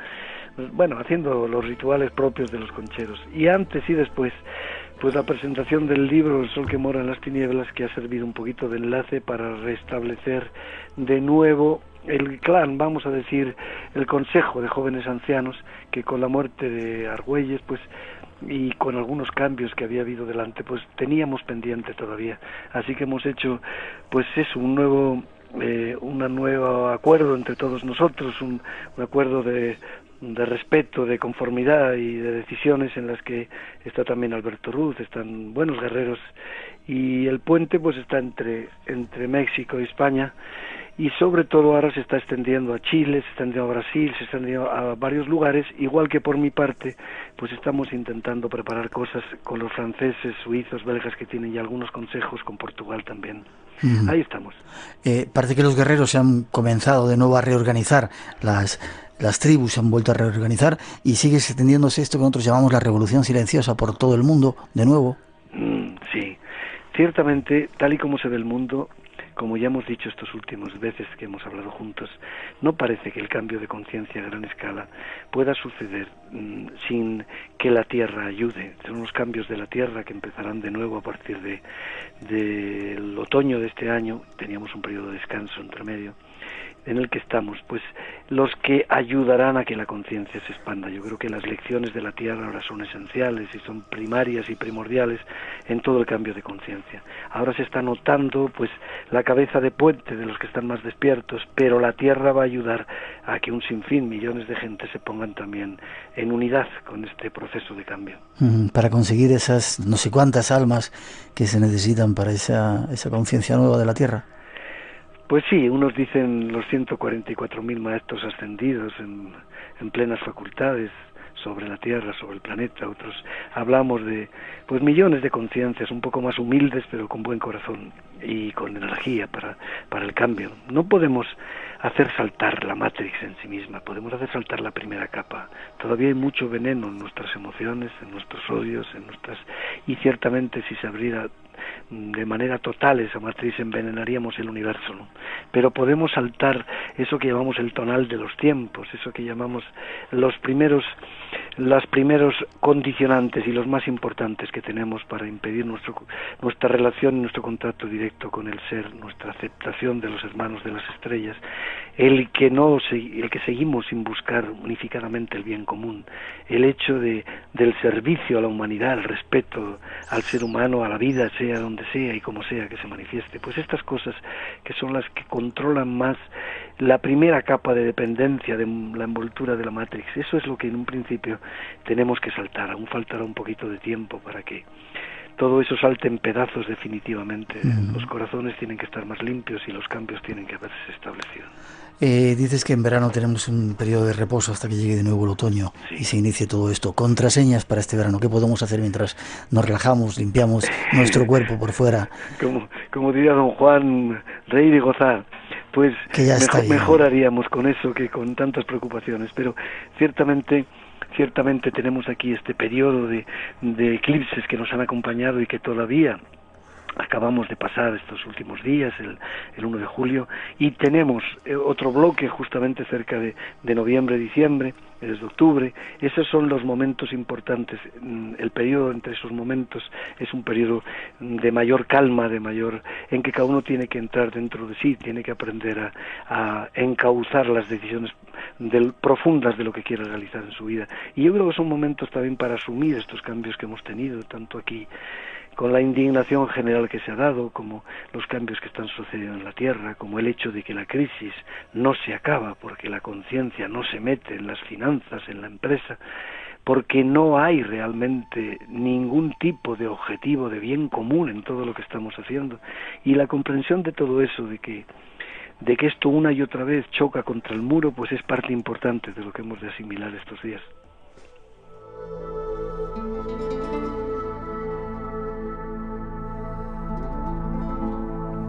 bueno, haciendo los rituales propios de los concheros. Y antes y después, pues la presentación del libro El sol que mora en las tinieblas, que ha servido un poquito de enlace para restablecer de nuevo el clan, vamos a decir, el consejo de jóvenes ancianos, que con la muerte de Argüelles, pues, y con algunos cambios que había habido delante, pues teníamos pendiente todavía. Así que hemos hecho, pues eso, un nuevo acuerdo entre todos nosotros, un acuerdo de respeto, de conformidad y de decisiones, en las que está también Alberto Ruz, están buenos guerreros, y el puente pues está entre México y España, y sobre todo ahora se está extendiendo a Chile, se está extendiendo a Brasil, se está extendiendo a varios lugares, igual que por mi parte, pues estamos intentando preparar cosas con los franceses, suizos, belgas, que tienen ya algunos consejos, con Portugal también. Ahí estamos. Parece que los guerreros se han comenzado de nuevo a reorganizar, las tribus se han vuelto a reorganizar, y sigue extendiéndose esto que nosotros llamamos la revolución silenciosa por todo el mundo, de nuevo. Sí, ciertamente, tal y como se ve el mundo, como ya hemos dicho estas últimas veces que hemos hablado juntos, no parece que el cambio de conciencia a gran escala pueda suceder sin que la Tierra ayude. Son los cambios de la Tierra que empezarán de nuevo a partir del otoño de este año. Teníamos un periodo de descanso entre medio, en el que estamos, pues los que ayudarán a que la conciencia se expanda. Yo creo que las lecciones de la Tierra ahora son esenciales y son primarias y primordiales en todo el cambio de conciencia. Ahora se está notando pues la cabeza de puente de los que están más despiertos, pero la Tierra va a ayudar a que un sinfín, millones de gente se pongan también en unidad con este proceso de cambio. Para conseguir esas no sé cuántas almas que se necesitan para esa conciencia nueva de la Tierra. Pues sí, unos dicen los 144.000 maestros ascendidos en plenas facultades sobre la Tierra, sobre el planeta. Otros hablamos de pues millones de conciencias un poco más humildes, pero con buen corazón y con energía para el cambio. No podemos hacer saltar la Matrix en sí misma, podemos hacer saltar la primera capa. Todavía hay mucho veneno en nuestras emociones, en nuestros odios, y ciertamente si se abriera de manera total esa matriz envenenaríamos el universo, ¿no? Pero podemos saltar eso que llamamos el tonal de los tiempos, eso que llamamos los primeros condicionantes y los más importantes que tenemos para impedir nuestra relación y nuestro contacto directo con el ser, nuestra aceptación de los hermanos de las estrellas, el que seguimos sin buscar unificadamente el bien común, el hecho del servicio a la humanidad, el respeto al ser humano, a la vida, sea donde sea y como sea que se manifieste. Pues estas cosas que son las que controlan más la primera capa de dependencia de la envoltura de la Matrix, eso es lo que en un principio tenemos que saltar. Aún faltará un poquito de tiempo para que todo eso salte en pedazos definitivamente. Los corazones tienen que estar más limpios y los cambios tienen que haberse establecido. Dices que en verano tenemos un periodo de reposo hasta que llegue de nuevo el otoño y se inicie todo esto. Contraseñas para este verano. ¿Qué podemos hacer mientras nos relajamos, limpiamos nuestro cuerpo por fuera? Como diría don Juan, reír y gozar. Pues mejor haríamos con eso que con tantas preocupaciones. Pero ciertamente tenemos aquí este periodo de eclipses que nos han acompañado y que todavía acabamos de pasar estos últimos días, el 1 de julio, y tenemos otro bloque justamente cerca de noviembre, diciembre, desde octubre. Esos son los momentos importantes. El periodo entre esos momentos es un periodo de mayor calma, en que cada uno tiene que entrar dentro de sí, tiene que aprender a encauzar las decisiones profundas de lo que quiere realizar en su vida. Y yo creo que son momentos también para asumir estos cambios que hemos tenido, tanto aquí con la indignación general que se ha dado, como los cambios que están sucediendo en la Tierra, como el hecho de que la crisis no se acaba porque la conciencia no se mete en las finanzas, en la empresa, porque no hay realmente ningún tipo de objetivo de bien común en todo lo que estamos haciendo, y la comprensión de todo eso, de que esto una y otra vez choca contra el muro, pues es parte importante de lo que hemos de asimilar estos días.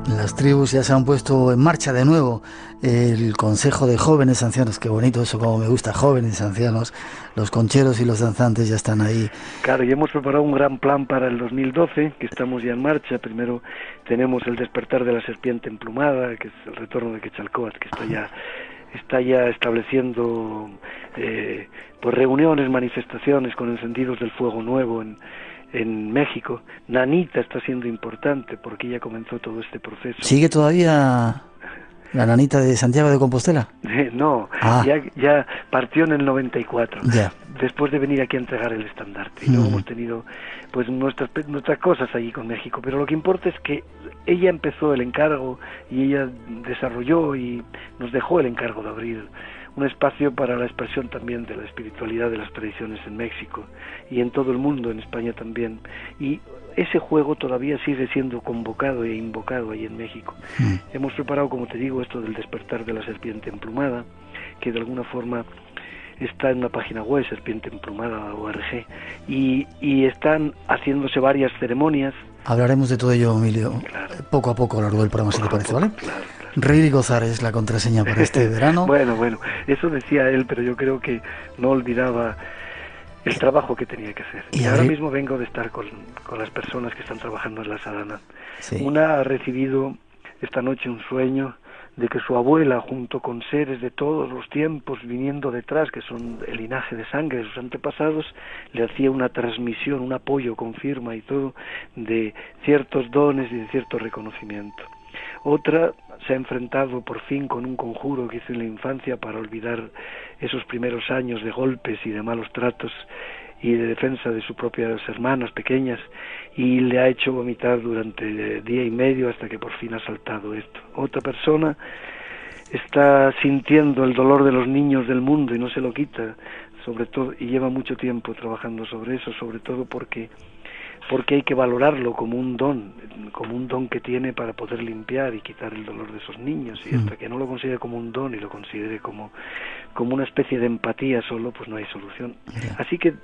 Las tribus ya se han puesto en marcha de nuevo. El Consejo de Jóvenes Ancianos, qué bonito eso, como me gusta, jóvenes ancianos. Los concheros y los danzantes ya están ahí. Claro, y hemos preparado un gran plan para el 2012, que estamos ya en marcha. Primero tenemos el despertar de la serpiente emplumada, que es el retorno de Quetzalcóatl, que está ya estableciendo pues reuniones, manifestaciones con encendidos del fuego nuevo en México. Nanita está siendo importante porque ya comenzó todo este proceso. ¿Sigue todavía la Nanita de Santiago de Compostela? No, ya partió en el 94, ya, después de venir aquí a entregar el estandarte. Y luego hemos tenido pues nuestras cosas allí con México, pero lo que importa es que ella empezó el encargo y ella desarrolló y nos dejó el encargo de abrir un espacio para la expresión también de la espiritualidad de las tradiciones en México y en todo el mundo, en España también. Y ese juego todavía sigue siendo convocado e invocado ahí en México. Hemos preparado, como te digo, esto del despertar de la serpiente emplumada, que de alguna forma está en una página web, serpienteemplumada.org, y están haciéndose varias ceremonias. Hablaremos de todo ello, Emilio, claro, poco a poco a lo largo del programa, si te parece, ¿vale? Claro. Reír y gozar es la contraseña para este verano. Bueno, eso decía él, pero yo creo que no olvidaba el trabajo que tenía que hacer. Y ahora mismo vengo de estar con las personas que están trabajando en la sadhana. Sí. Una ha recibido esta noche un sueño de que su abuela, junto con seres de todos los tiempos viniendo detrás, que son el linaje de sangre de sus antepasados, le hacía una transmisión, un apoyo con firma y todo, de ciertos dones y de cierto reconocimiento. Otra se ha enfrentado por fin con un conjuro que hizo en la infancia para olvidar esos primeros años de golpes y de malos tratos y de defensa de sus propias hermanas pequeñas, y le ha hecho vomitar durante día y medio hasta que por fin ha saltado esto. Otra persona está sintiendo el dolor de los niños del mundo y no se lo quita, sobre todo, y lleva mucho tiempo trabajando sobre eso, sobre todo porque porque hay que valorarlo como un don que tiene para poder limpiar y quitar el dolor de esos niños, y hasta que no lo considere como un don y lo considere como una especie de empatía solo, pues no hay solución. Así que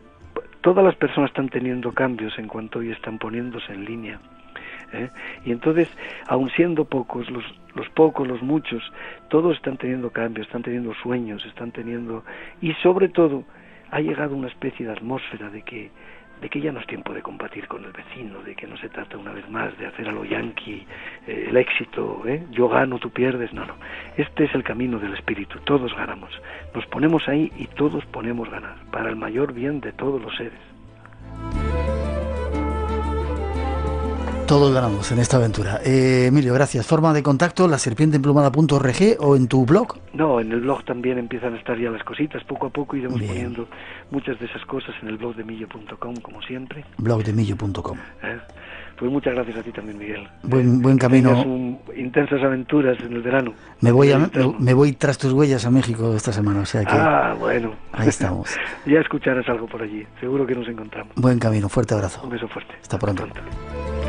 todas las personas están teniendo cambios en cuanto hoy están poniéndose en línea, y entonces, aun siendo pocos, los pocos, los muchos, todos están teniendo cambios, están teniendo sueños, y sobre todo ha llegado una especie de atmósfera de que ya no es tiempo de combatir con el vecino, de que no se trata una vez más de hacer a lo yanqui el éxito, yo gano, tú pierdes, no. Este es el camino del espíritu, todos ganamos, nos ponemos ahí y todos ponemos ganar, para el mayor bien de todos los seres. Todos ganamos en esta aventura. Emilio, gracias. Forma de contacto, laserpienteemplumada.org o en tu blog. No, en el blog también empiezan a estar ya las cositas. Poco a poco iremos poniendo muchas de esas cosas en el blog de Millo.com, como siempre. Blogdemillo.com. Pues muchas gracias a ti también, Miguel. Buen camino. Intensas aventuras en el verano. Me voy tras tus huellas a México esta semana, o sea que... bueno. Ahí estamos. Ya escucharás algo por allí. Seguro que nos encontramos. Buen camino, fuerte abrazo. Un beso fuerte. Hasta pronto.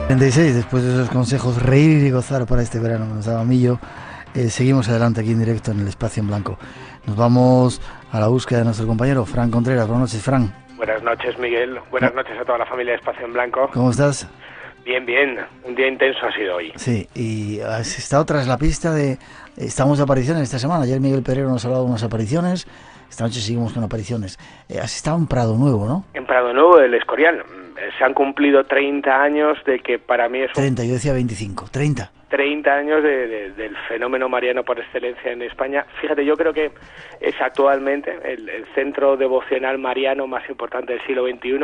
36, después de esos consejos, reír y gozar para este verano que nos daba Millo, seguimos adelante aquí en directo en el Espacio en Blanco. Nos vamos a la búsqueda de nuestro compañero Fran Contreras. Buenas noches, Fran. Buenas noches, Miguel. Buenas noches a toda la familia de Espacio en Blanco. ¿Cómo estás? Bien, bien. Un día intenso ha sido hoy. Sí, y has estado tras la pista de... Estamos de apariciones esta semana. Ayer Miguel Pereiro nos ha hablado de unas apariciones. Esta noche seguimos con apariciones. Has estado en Prado Nuevo, ¿no? En Prado Nuevo, del Escorial. Se han cumplido 30 años de que para mí es 30, yo decía 25, 30. 30 años del fenómeno mariano por excelencia en España. Fíjate, yo creo que es actualmente el centro devocional mariano más importante del siglo XXI,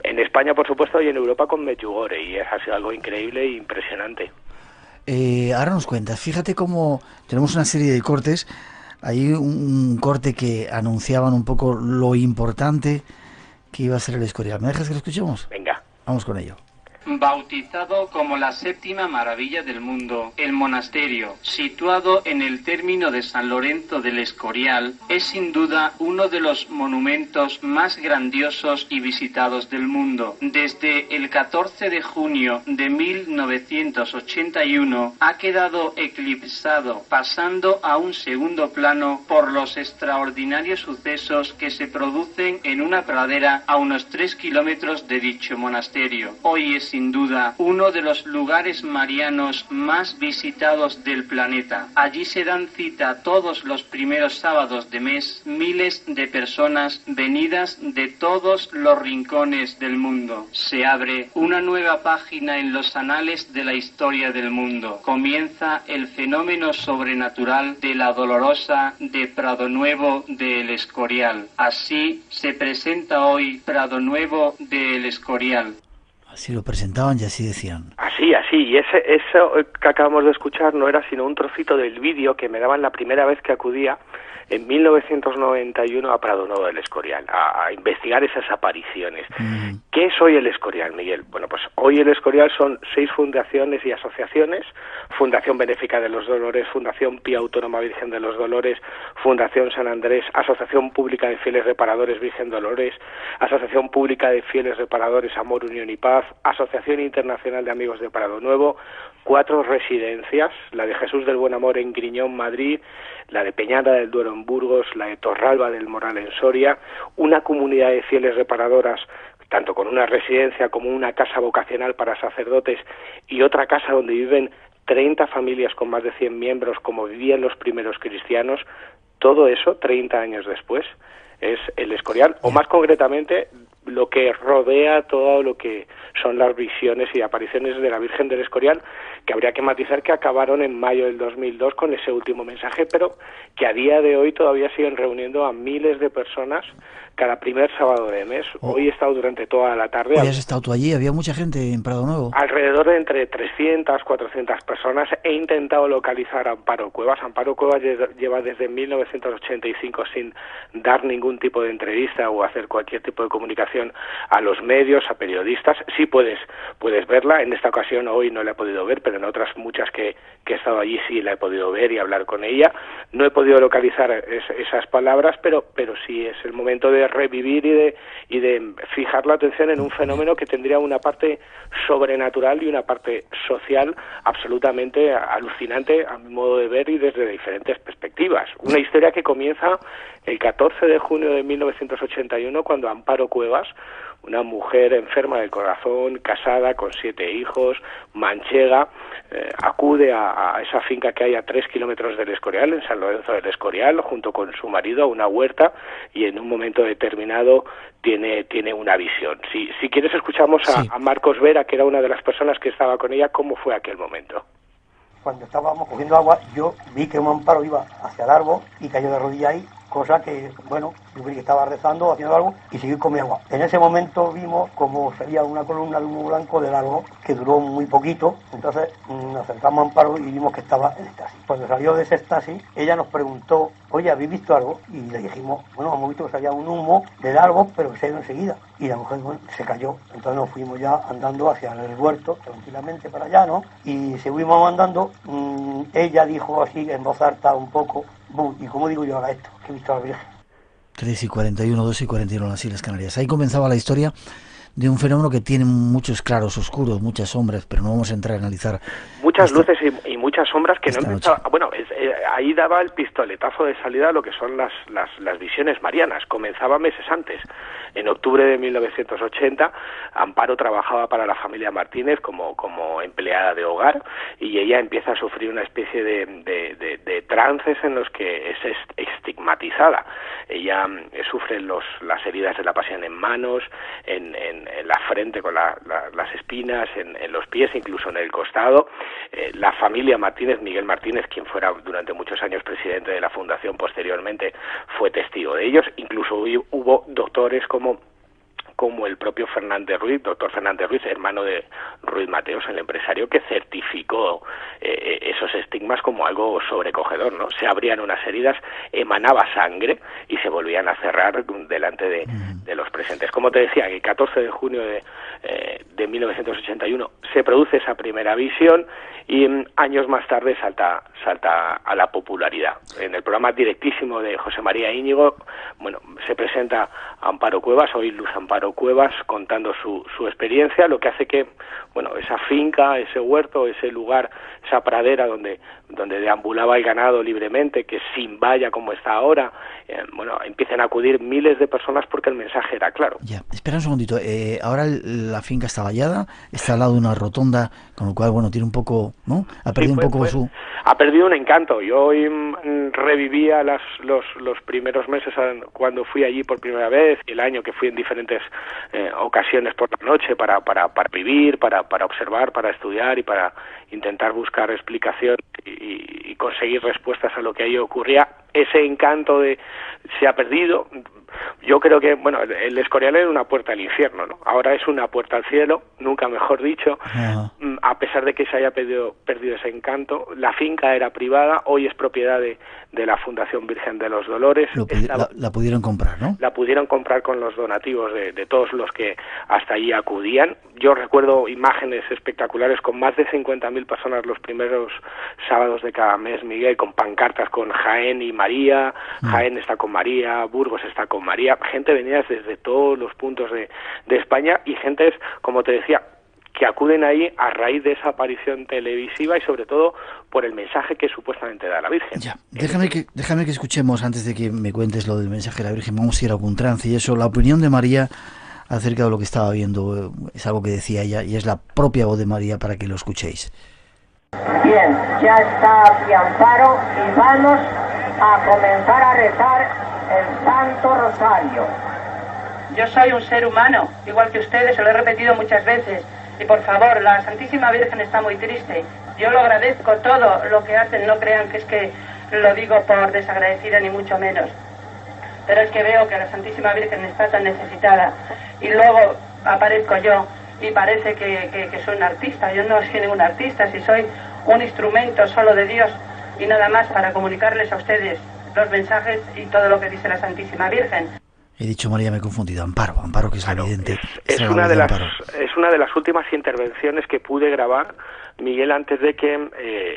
en España, por supuesto, y en Europa con Medjugorje, y ha sido algo increíble e impresionante. Ahora nos cuentas, fíjate cómo tenemos una serie de cortes, hay un corte que anunciaban un poco lo importante que iba a ser el Escorial. ¿Me dejas que lo escuchemos? Venga. Vamos con ello. Bautizado como la séptima maravilla del mundo, el monasterio, situado en el término de San Lorenzo del Escorial, es sin duda uno de los monumentos más grandiosos y visitados del mundo. Desde el 14 de junio de 1981 ha quedado eclipsado, pasando a un segundo plano por los extraordinarios sucesos que se producen en una pradera a unos 3 kilómetros de dicho monasterio. Hoy es sin duda uno de los lugares marianos más visitados del planeta. Allí se dan cita todos los primeros sábados de mes miles de personas venidas de todos los rincones del mundo. Se abre una nueva página en los anales de la historia del mundo. Comienza el fenómeno sobrenatural de la Dolorosa de Prado Nuevo de El Escorial. Así se presenta hoy Prado Nuevo de El Escorial. Así lo presentaban y así decían. Así, y eso que acabamos de escuchar no era sino un trocito del vídeo que me daban la primera vez que acudía en 1991 a Prado Nuevo del Escorial, a investigar esas apariciones. ¿Qué es hoy el Escorial, Miguel? Bueno, pues hoy el Escorial son 6 fundaciones y asociaciones: Fundación Benéfica de los Dolores, Fundación Pía Autónoma Virgen de los Dolores, Fundación San Andrés, Asociación Pública de Fieles Reparadores Virgen Dolores, Asociación Pública de Fieles Reparadores Amor, Unión y Paz, Asociación Internacional de Amigos de Prado Nuevo, 4 residencias, la de Jesús del Buen Amor en Griñón, Madrid, la de Peñada del Duero en Burgos, la de Torralba del Moral en Soria, una comunidad de fieles reparadoras, tanto con una residencia como una casa vocacional para sacerdotes y otra casa donde viven 30 familias con más de 100 miembros, como vivían los primeros cristianos. Todo eso, 30 años después, es el Escorial, o más concretamente lo que rodea todo lo que son las visiones y apariciones de la Virgen del Escorial, que habría que matizar que acabaron en mayo del 2002 con ese último mensaje, pero que a día de hoy todavía siguen reuniendo a miles de personas cada primer sábado de mes. Hoy he estado durante toda la tarde. ¿Hoy has estado tú allí? ¿Había mucha gente en Prado Nuevo? Alrededor de entre 300, 400 personas. He intentado localizar a Amparo Cuevas. Amparo Cuevas lleva desde 1985 sin dar ningún tipo de entrevista o hacer cualquier tipo de comunicación a los medios, a periodistas. Sí puedes verla. En esta ocasión hoy no la he podido ver, pero en otras muchas que he estado allí sí la he podido ver y hablar con ella. No he podido localizar esas palabras, pero sí es el momento de revivir y de fijar la atención en un fenómeno que tendría una parte sobrenatural y una parte social absolutamente alucinante a mi modo de ver y desde diferentes perspectivas. Una historia que comienza el 14 de junio de 1981 cuando Amparo Cuevas, una mujer enferma del corazón, casada, con 7 hijos, manchega, acude a esa finca que hay a 3 kilómetros del Escorial, en San Lorenzo del Escorial, junto con su marido, a una huerta, y en un momento determinado tiene una visión. Si quieres escuchamos a Marcos Vera, que era una de las personas que estaba con ella, cómo fue aquel momento. Cuando estábamos cogiendo agua, yo vi que un Amparo iba hacia el árbol y cayó de rodillas ahí, cosa que, bueno, yo vi que estaba rezando, haciendo algo, y seguí con mi agua. En ese momento vimos como salía una columna de humo blanco del árbol, que duró muy poquito, entonces nos acercamos a Amparo y vimos que estaba en éxtasis. Cuando salió de ese éxtasis, ella nos preguntó, oye, ¿habéis visto algo? Y le dijimos, bueno, hemos visto que salía un humo del árbol, pero que se ha ido enseguida. Y la mujer, bueno, se cayó. Entonces nos fuimos ya andando hacia el huerto, tranquilamente para allá, ¿no? Y seguimos andando, ella dijo así, en voz alta un poco, ¿y cómo digo yo haga esto? Que he visto a la Virgen. 3:41, 2:41 en las Islas Canarias. Ahí comenzaba la historia de un fenómeno que tiene muchos claros oscuros, muchas sombras, pero no vamos a entrar a analizar. Muchas luces y muchas sombras que no empezaba. Bueno, ahí daba el pistoletazo de salida a lo que son las visiones marianas. Comenzaba meses antes. En octubre de 1980, Amparo trabajaba para la familia Martínez como empleada de hogar, y ella empieza a sufrir una especie de trances en los que es estigmatizada. Ella sufre las heridas de la pasión en manos, en la frente con las espinas, en los pies, incluso en el costado. La familia Martínez, Miguel Martínez, quien fuera durante muchos años presidente de la fundación posteriormente, fue testigo de ellos. Incluso hubo doctores como el propio doctor Fernández Ruiz, hermano de Ruiz Mateos, el empresario, que certificó esos estigmas como algo sobrecogedor, ¿no? Se abrían unas heridas, emanaba sangre y se volvían a cerrar delante de los presentes. Como te decía, el 14 de junio de 1981 se produce esa primera visión y años más tarde salta a la popularidad. En el programa directísimo de José María Íñigo, bueno, se presenta Amparo Cuevas, hoy Luz Amparo Cuevas, contando su experiencia, lo que hace que, bueno, esa finca, ese huerto, ese lugar, esa pradera donde deambulaba el ganado libremente, que sin valla como está ahora, bueno, empiezan a acudir miles de personas porque el mensaje era claro. Ya, espera un segundito, ahora la finca está vallada, está al lado de una rotonda, con lo cual, bueno, tiene un poco, ¿no? Ha perdido un poco su... Ha perdido un encanto. Yo hoy revivía los primeros meses cuando fui allí por primera vez, el año que fui en diferentes ocasiones por la noche para vivir, para observar, para estudiar y para intentar buscar explicación y conseguir respuestas a lo que ahí ocurría. Ese encanto se ha perdido. Yo creo que, bueno, el Escorial era una puerta al infierno, ¿no? Ahora es una puerta al cielo, nunca mejor dicho. A pesar de que se haya perdido ese encanto, la finca era privada, hoy es propiedad de la Fundación Virgen de los Dolores. La pudieron comprar, ¿no? La pudieron comprar con los donativos de todos los que hasta allí acudían. Yo recuerdo imágenes espectaculares con más de 50.000 personas los primeros sábados de cada mes, Miguel, con pancartas con Jaén y María, Jaén está con María, Burgos está con María, gente venida desde todos los puntos de España, y gentes, como te decía, que acuden ahí a raíz de esa aparición televisiva y sobre todo por el mensaje que supuestamente da la Virgen. Ya, déjame que escuchemos, antes de que me cuentes lo del mensaje de la Virgen, vamos a ir a algún trance y eso, la opinión de María acerca de lo que estaba viendo, es algo que decía ella y es la propia voz de María para que lo escuchéis. Bien, ya está aquí Amparo y vamos a comenzar a rezar el Santo Rosario. Yo soy un ser humano, igual que ustedes, se lo he repetido muchas veces. Y por favor, la Santísima Virgen está muy triste. Yo lo agradezco todo lo que hacen, no crean que es que lo digo por desagradecida ni mucho menos. Pero es que veo que la Santísima Virgen está tan necesitada. Y luego aparezco yo y parece que soy un artista. Yo no soy ningún artista, si soy un instrumento solo de Dios y nada más para comunicarles a ustedes los mensajes y todo lo que dice la Santísima Virgen. He dicho María, me he confundido. Amparo, que es la vidente. Es una de las últimas intervenciones que pude grabar, Miguel, antes de que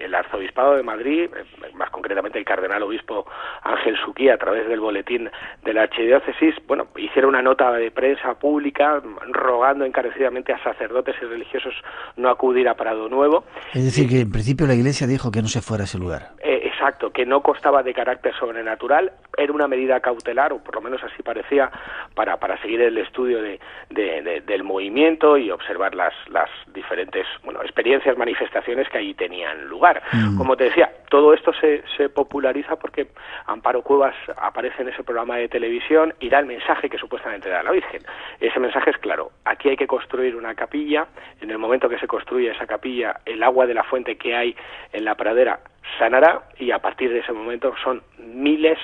el Arzobispado de Madrid, más concretamente el cardenal obispo Ángel Suquí, a través del boletín de la archidiócesis, hiciera una nota de prensa pública rogando encarecidamente a sacerdotes y religiosos no acudir a Prado Nuevo. Es decir, que en principio la Iglesia dijo que no se fuera a ese lugar. Exacto, que no constaba de carácter sobrenatural, era una medida cautelar, o por lo menos así parecía, para seguir el estudio del movimiento y observar las diferentes experiencias, manifestaciones que allí tenían lugar. Como te decía, todo esto se populariza porque Amparo Cuevas aparece en ese programa de televisión y da el mensaje que supuestamente da la Virgen. Ese mensaje es claro: aquí hay que construir una capilla. En el momento que se construye esa capilla, el agua de la fuente que hay en la pradera sanará, y a partir de ese momento son miles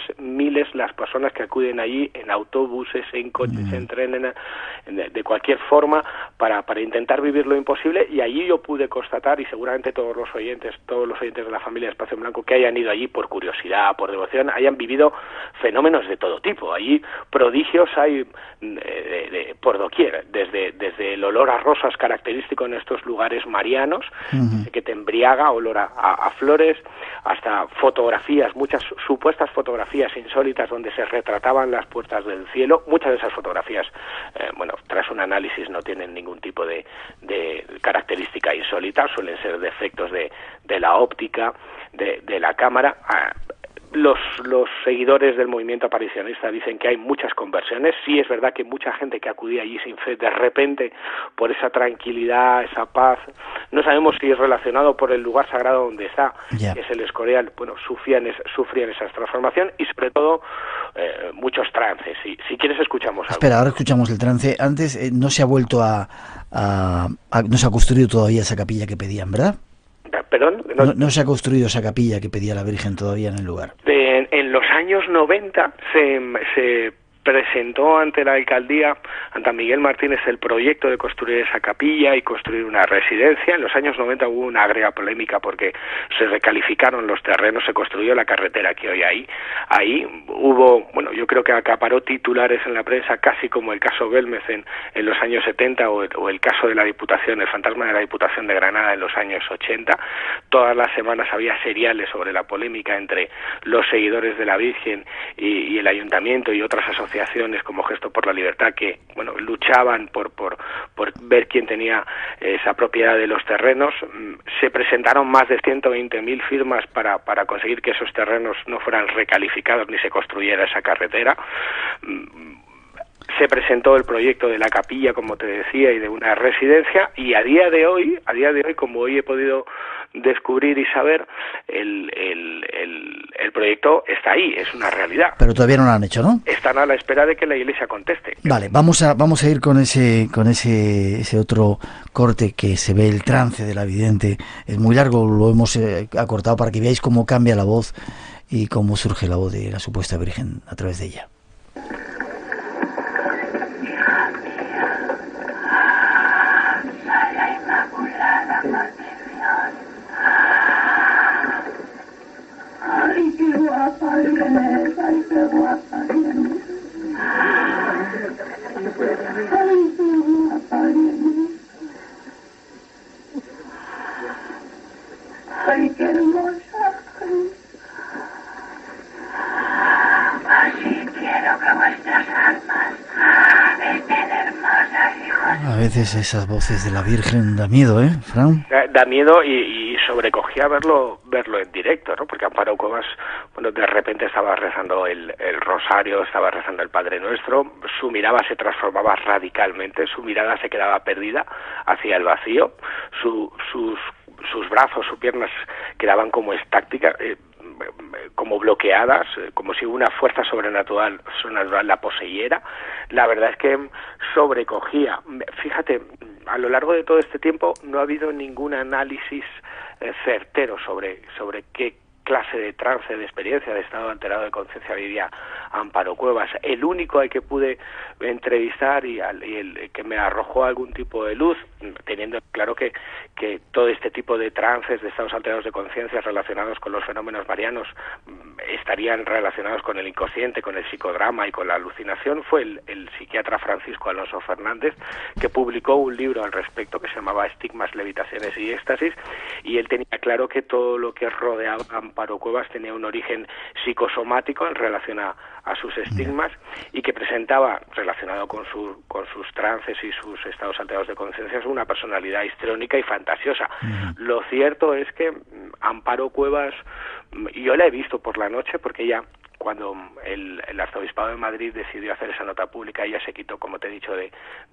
las personas que acuden allí en autobuses, en coches, en trenes, de cualquier forma para intentar vivir lo imposible. Y allí yo pude constatar, y seguramente todos los oyentes de la familia Espacio en Blanco que hayan ido allí por curiosidad, por devoción, hayan vivido fenómenos de todo tipo. Allí prodigios hay por doquier, desde el olor a rosas característico en estos lugares marianos, que te embriaga, olor a flores, hasta fotografías, muchas supuestas fotografías insólitas donde se retrataban las puertas del cielo. Muchas de esas fotografías, tras un análisis, no tienen ningún tipo de característica insólita, suelen ser defectos de la óptica, de la cámara. Los seguidores del movimiento aparicionista dicen que hay muchas conversiones. Sí, es verdad que mucha gente que acudía allí sin fe, de repente, por esa tranquilidad, esa paz, no sabemos si es relacionado por el lugar sagrado donde está, que es el Escorial, sufrían esa transformación, y sobre todo muchos trances. Si quieres escuchamos algo. Espera, ahora escuchamos el trance. Antes no se ha vuelto no se ha construido todavía esa capilla que pedían, ¿verdad? ¿Perdón? No se ha construido esa capilla que pedía la Virgen todavía en el lugar. En los años 90 se presentó ante la alcaldía, ante Miguel Martínez, el proyecto de construir esa capilla y construir una residencia. En los años 90 hubo una agria polémica porque se recalificaron los terrenos, se construyó la carretera que hoy hay. Ahí hubo, yo creo que acaparó titulares en la prensa, casi como el caso Belmez en los años 70 o el caso de la Diputación, el fantasma de la Diputación de Granada en los años 80. Todas las semanas había seriales sobre la polémica entre los seguidores de la Virgen y el Ayuntamiento y otras asociaciones como Gesto por la Libertad, que luchaban por ver quién tenía esa propiedad de los terrenos. Se presentaron más de 120.000 firmas para conseguir que esos terrenos no fueran recalificados ni se construyera esa carretera. Se presentó el proyecto de la capilla, como te decía, y de una residencia, y a día de hoy, como hoy he podido descubrir y saber, el proyecto está ahí, es una realidad. Pero todavía no lo han hecho, ¿no? Están a la espera de que la Iglesia conteste. Vale, vamos a ir con ese otro corte que se ve, el trance de la vidente. Es muy largo, lo hemos acortado para que veáis cómo cambia la voz y cómo surge la voz de la supuesta Virgen a través de ella. Ay, qué guapa vienes, ay, qué guapa vienes. Ay, qué guapa vienes. Ay, qué hermosa. Así quiero que vuestras almas estén hermosas, hijos. A veces esas voces de la Virgen da miedo, ¿eh, Fran? Da miedo y sobrecogía verlo en directo, ¿no? Porque Amparo Cuevas, de repente estaba rezando el rosario, estaba rezando el Padre Nuestro, su mirada se transformaba radicalmente, su mirada se quedaba perdida hacia el vacío, sus brazos, sus piernas quedaban como estáticas, como bloqueadas, como si una fuerza sobrenatural la poseyera. La verdad es que sobrecogía. Fíjate, a lo largo de todo este tiempo no ha habido ningún análisis certero sobre qué clase de trance, de experiencia, de estado alterado de conciencia vivía Amparo Cuevas. El único al que pude entrevistar y el que me arrojó algún tipo de luz, teniendo claro que todo este tipo de trances, de estados alterados de conciencia relacionados con los fenómenos marianos estarían relacionados con el inconsciente, con el psicodrama y con la alucinación, fue el psiquiatra Francisco Alonso Fernández, que publicó un libro al respecto que se llamaba Estigmas, Levitaciones y Éxtasis, y él tenía claro que todo lo que rodeaba a Amparo Cuevas tenía un origen psicosomático en relación a sus estigmas, y que presentaba, relacionado con sus trances y sus estados alterados de conciencia, una personalidad histriónica y fantasiosa. Lo cierto es que Amparo Cuevas, yo la he visto por la noche, porque ella, cuando el Arzobispado de Madrid decidió hacer esa nota pública, ella se quitó, como te he dicho, de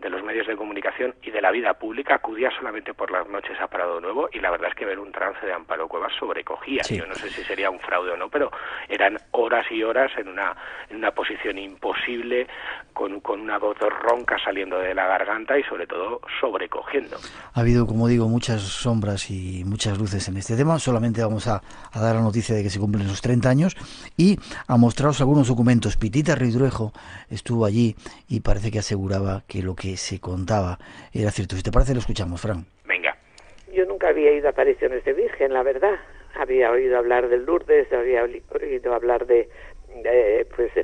los medios de comunicación y de la vida pública, acudía solamente por las noches a Prado Nuevo, y la verdad es que ver un trance de Amparo Cuevas sobrecogía. Sí. Yo no sé si sería un fraude o no, pero eran horas y horas en una posición imposible, con una voz ronca saliendo de la garganta y sobre todo sobrecogiendo. Ha habido, como digo, muchas sombras y muchas luces en este tema. Solamente vamos a dar la noticia de que se cumplen esos 30 años y a mostraros algunos documentos. Pitita Ridruejo estuvo allí y parece que aseguraba que lo que se contaba era cierto. Si te parece, lo escuchamos, Fran. Venga. Yo nunca había ido a apariciones de Virgen, la verdad. Había oído hablar del Lourdes, había oído hablar de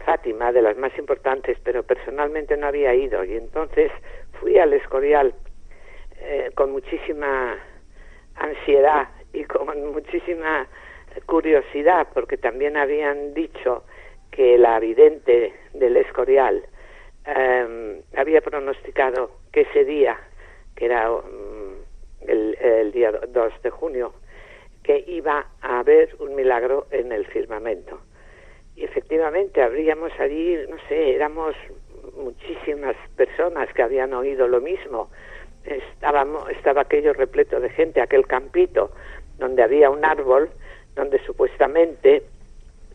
Fátima, de las más importantes, pero personalmente no había ido. Y entonces fui al Escorial con muchísima ansiedad y con muchísima curiosidad, porque también habían dicho que la vidente del Escorial había pronosticado que ese día, que era el día 2 de junio, que iba a haber un milagro en el firmamento. Y efectivamente habríamos allí, no sé, éramos muchísimas personas que habían oído lo mismo. Estaba aquello repleto de gente, aquel campito donde había un árbol, donde supuestamente,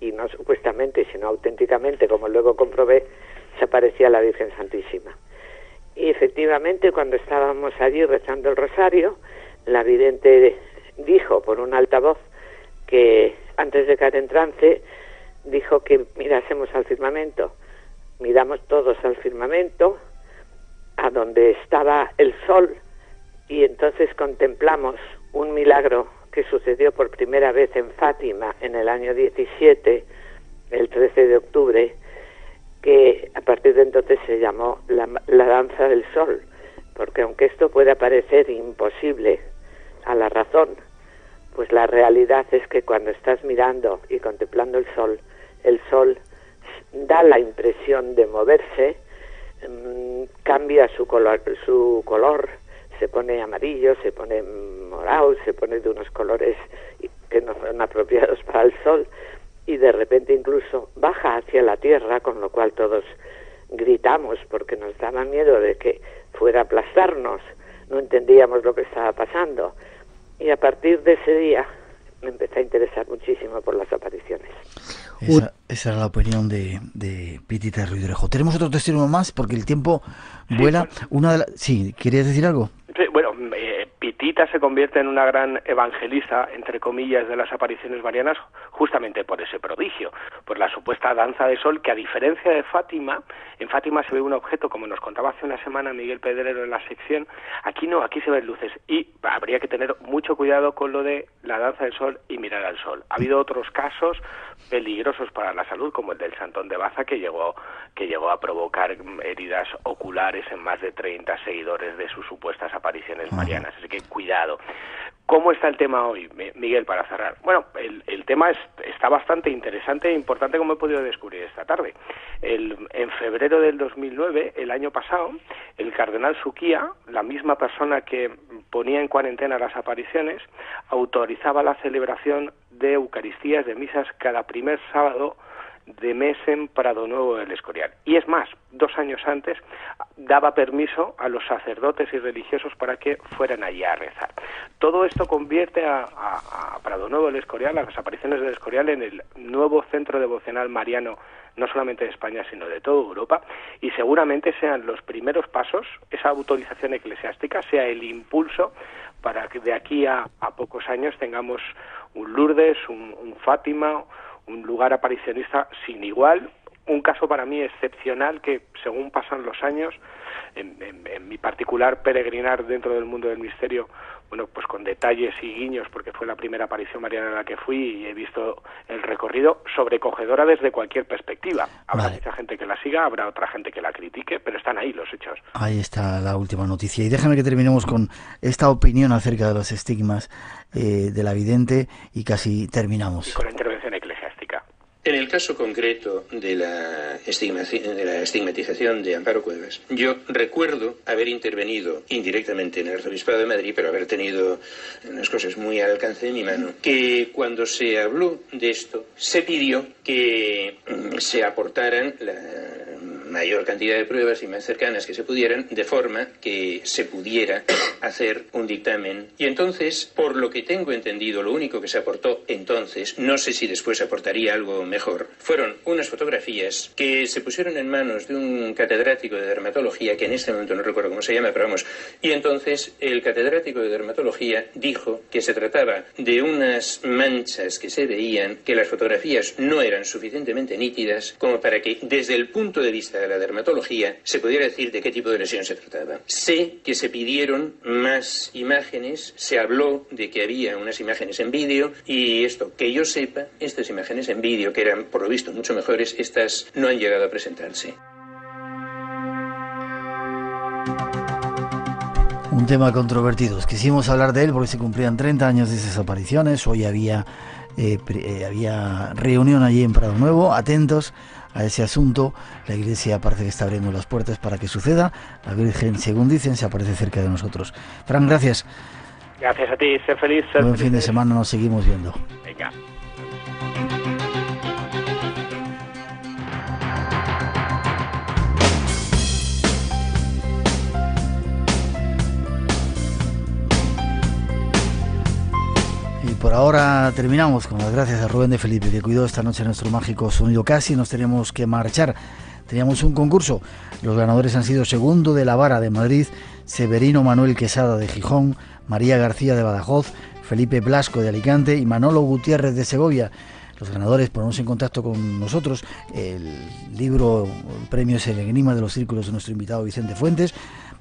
y no supuestamente, sino auténticamente, como luego comprobé, se aparecía la Virgen Santísima. Y efectivamente, cuando estábamos allí rezando el rosario, la vidente dijo por un altavoz que antes de caer en trance, dijo que mirásemos al firmamento. Miramos todos al firmamento, a donde estaba el sol, y entonces contemplamos un milagro que sucedió por primera vez en Fátima en el año 17, el 13 de octubre, que a partir de entonces se llamó la danza del sol, porque aunque esto pueda parecer imposible a la razón, pues la realidad es que cuando estás mirando y contemplando el sol da la impresión de moverse, cambia su color, se pone amarillo, se pone morado, se pone de unos colores que no son apropiados para el sol, y de repente incluso baja hacia la tierra, con lo cual todos gritamos porque nos daba miedo de que fuera a aplastarnos, no entendíamos lo que estaba pasando, y a partir de ese día me empecé a interesar muchísimo por las apariciones. Esa era la opinión de Pitita Ridruejo. Tenemos otro testimonio más porque el tiempo vuela. Sí, ¿querías decir algo? Sí, bueno, Pitita se convierte en una gran evangelista, entre comillas, de las apariciones marianas, justamente por ese prodigio, por la supuesta danza de sol, que a diferencia de Fátima, en Fátima se ve un objeto, como nos contaba hace una semana Miguel Pedrero en la sección, aquí no, aquí se ven luces, y habría que tener mucho cuidado con lo de la danza del sol y mirar al sol. Ha habido otros casos peligrosos para la salud, como el del Santón de Baza, que llegó a provocar heridas oculares en más de 30 seguidores de sus supuestas apariciones marianas, así que cuidado. ¿Cómo está el tema hoy, Miguel, para cerrar? Bueno, el tema está bastante interesante e importante, como he podido descubrir esta tarde. En febrero del 2009, el año pasado, el cardenal Suquía, la misma persona que ponía en cuarentena las apariciones, autorizaba la celebración de Eucaristías, de misas, cada primer sábado de mes en Prado Nuevo del Escorial. Y es más, 2 años antes daba permiso a los sacerdotes y religiosos para que fueran allí a rezar. Todo esto convierte a Prado Nuevo del Escorial, a las apariciones del Escorial, en el nuevo centro devocional mariano, no solamente de España, sino de toda Europa, y seguramente sean los primeros pasos, esa autorización eclesiástica, sea el impulso para de aquí a pocos años tengamos un Lourdes, un Fátima, un lugar aparicionista sin igual, un caso para mí excepcional que según pasan los años, en mi particular peregrinar dentro del mundo del misterio, bueno, pues con detalles y guiños, porque fue la primera aparición mariana en la que fui y he visto el recorrido sobrecogedora desde cualquier perspectiva. Habrá mucha gente que la siga, habrá otra gente que la critique, pero están ahí los hechos. Ahí está la última noticia. Y déjame que terminemos con esta opinión acerca de los estigmas de la vidente y casi terminamos. Y con la intervención eclesiástica. En el caso concreto de la estigmatización de Amparo Cuevas, yo recuerdo haber intervenido indirectamente en el Arzobispado de Madrid, pero haber tenido unas cosas muy al alcance de mi mano, que cuando se habló de esto, se pidió que se aportaran la mayor cantidad de pruebas y más cercanas que se pudieran, de forma que se pudiera hacer un dictamen. Y entonces, por lo que tengo entendido, lo único que se aportó entonces, no sé si después aportaría algo mejor, fueron unas fotografías que se pusieron en manos de un catedrático de dermatología, que en este momento no recuerdo cómo se llama, pero vamos, y entonces el catedrático de dermatología dijo que se trataba de unas manchas que se veían, que las fotografías no eran suficientemente nítidas como para que desde el punto de vista de la dermatología se pudiera decir de qué tipo de lesión se trataba. Sé que se pidieron más imágenes, se habló de que había unas imágenes en vídeo, y esto, que yo sepa, estas imágenes en vídeo, que eran por lo visto mucho mejores, estas no han llegado a presentarse. Un tema controvertido. Quisimos hablar de él porque se cumplían 30 años de esas apariciones. Hoy había reunión allí en Prado Nuevo. Atentos a ese asunto. La Iglesia parece que está abriendo las puertas para que suceda. La Virgen, según dicen, se aparece cerca de nosotros. Fran, gracias. Gracias a ti. Sé feliz. Buen fin de semana. Nos seguimos viendo. Venga. Por ahora terminamos con las gracias a Rubén de Felipe, que cuidó esta noche nuestro mágico sonido. Casi nos tenemos que marchar. Teníamos un concurso. Los ganadores han sido Segundo de la Vara de Madrid, Severino Manuel Quesada de Gijón, María García de Badajoz, Felipe Blasco de Alicante y Manolo Gutiérrez de Segovia. Los ganadores, ponemos en contacto con nosotros. El premio es El Enigma de los Círculos de nuestro invitado Vicente Fuentes.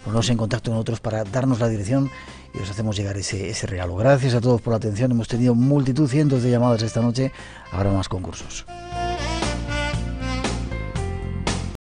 Ponernos en contacto con nosotros para darnos la dirección y os hacemos llegar ese regalo. Gracias a todos por la atención. Hemos tenido cientos de llamadas esta noche. Habrá más concursos.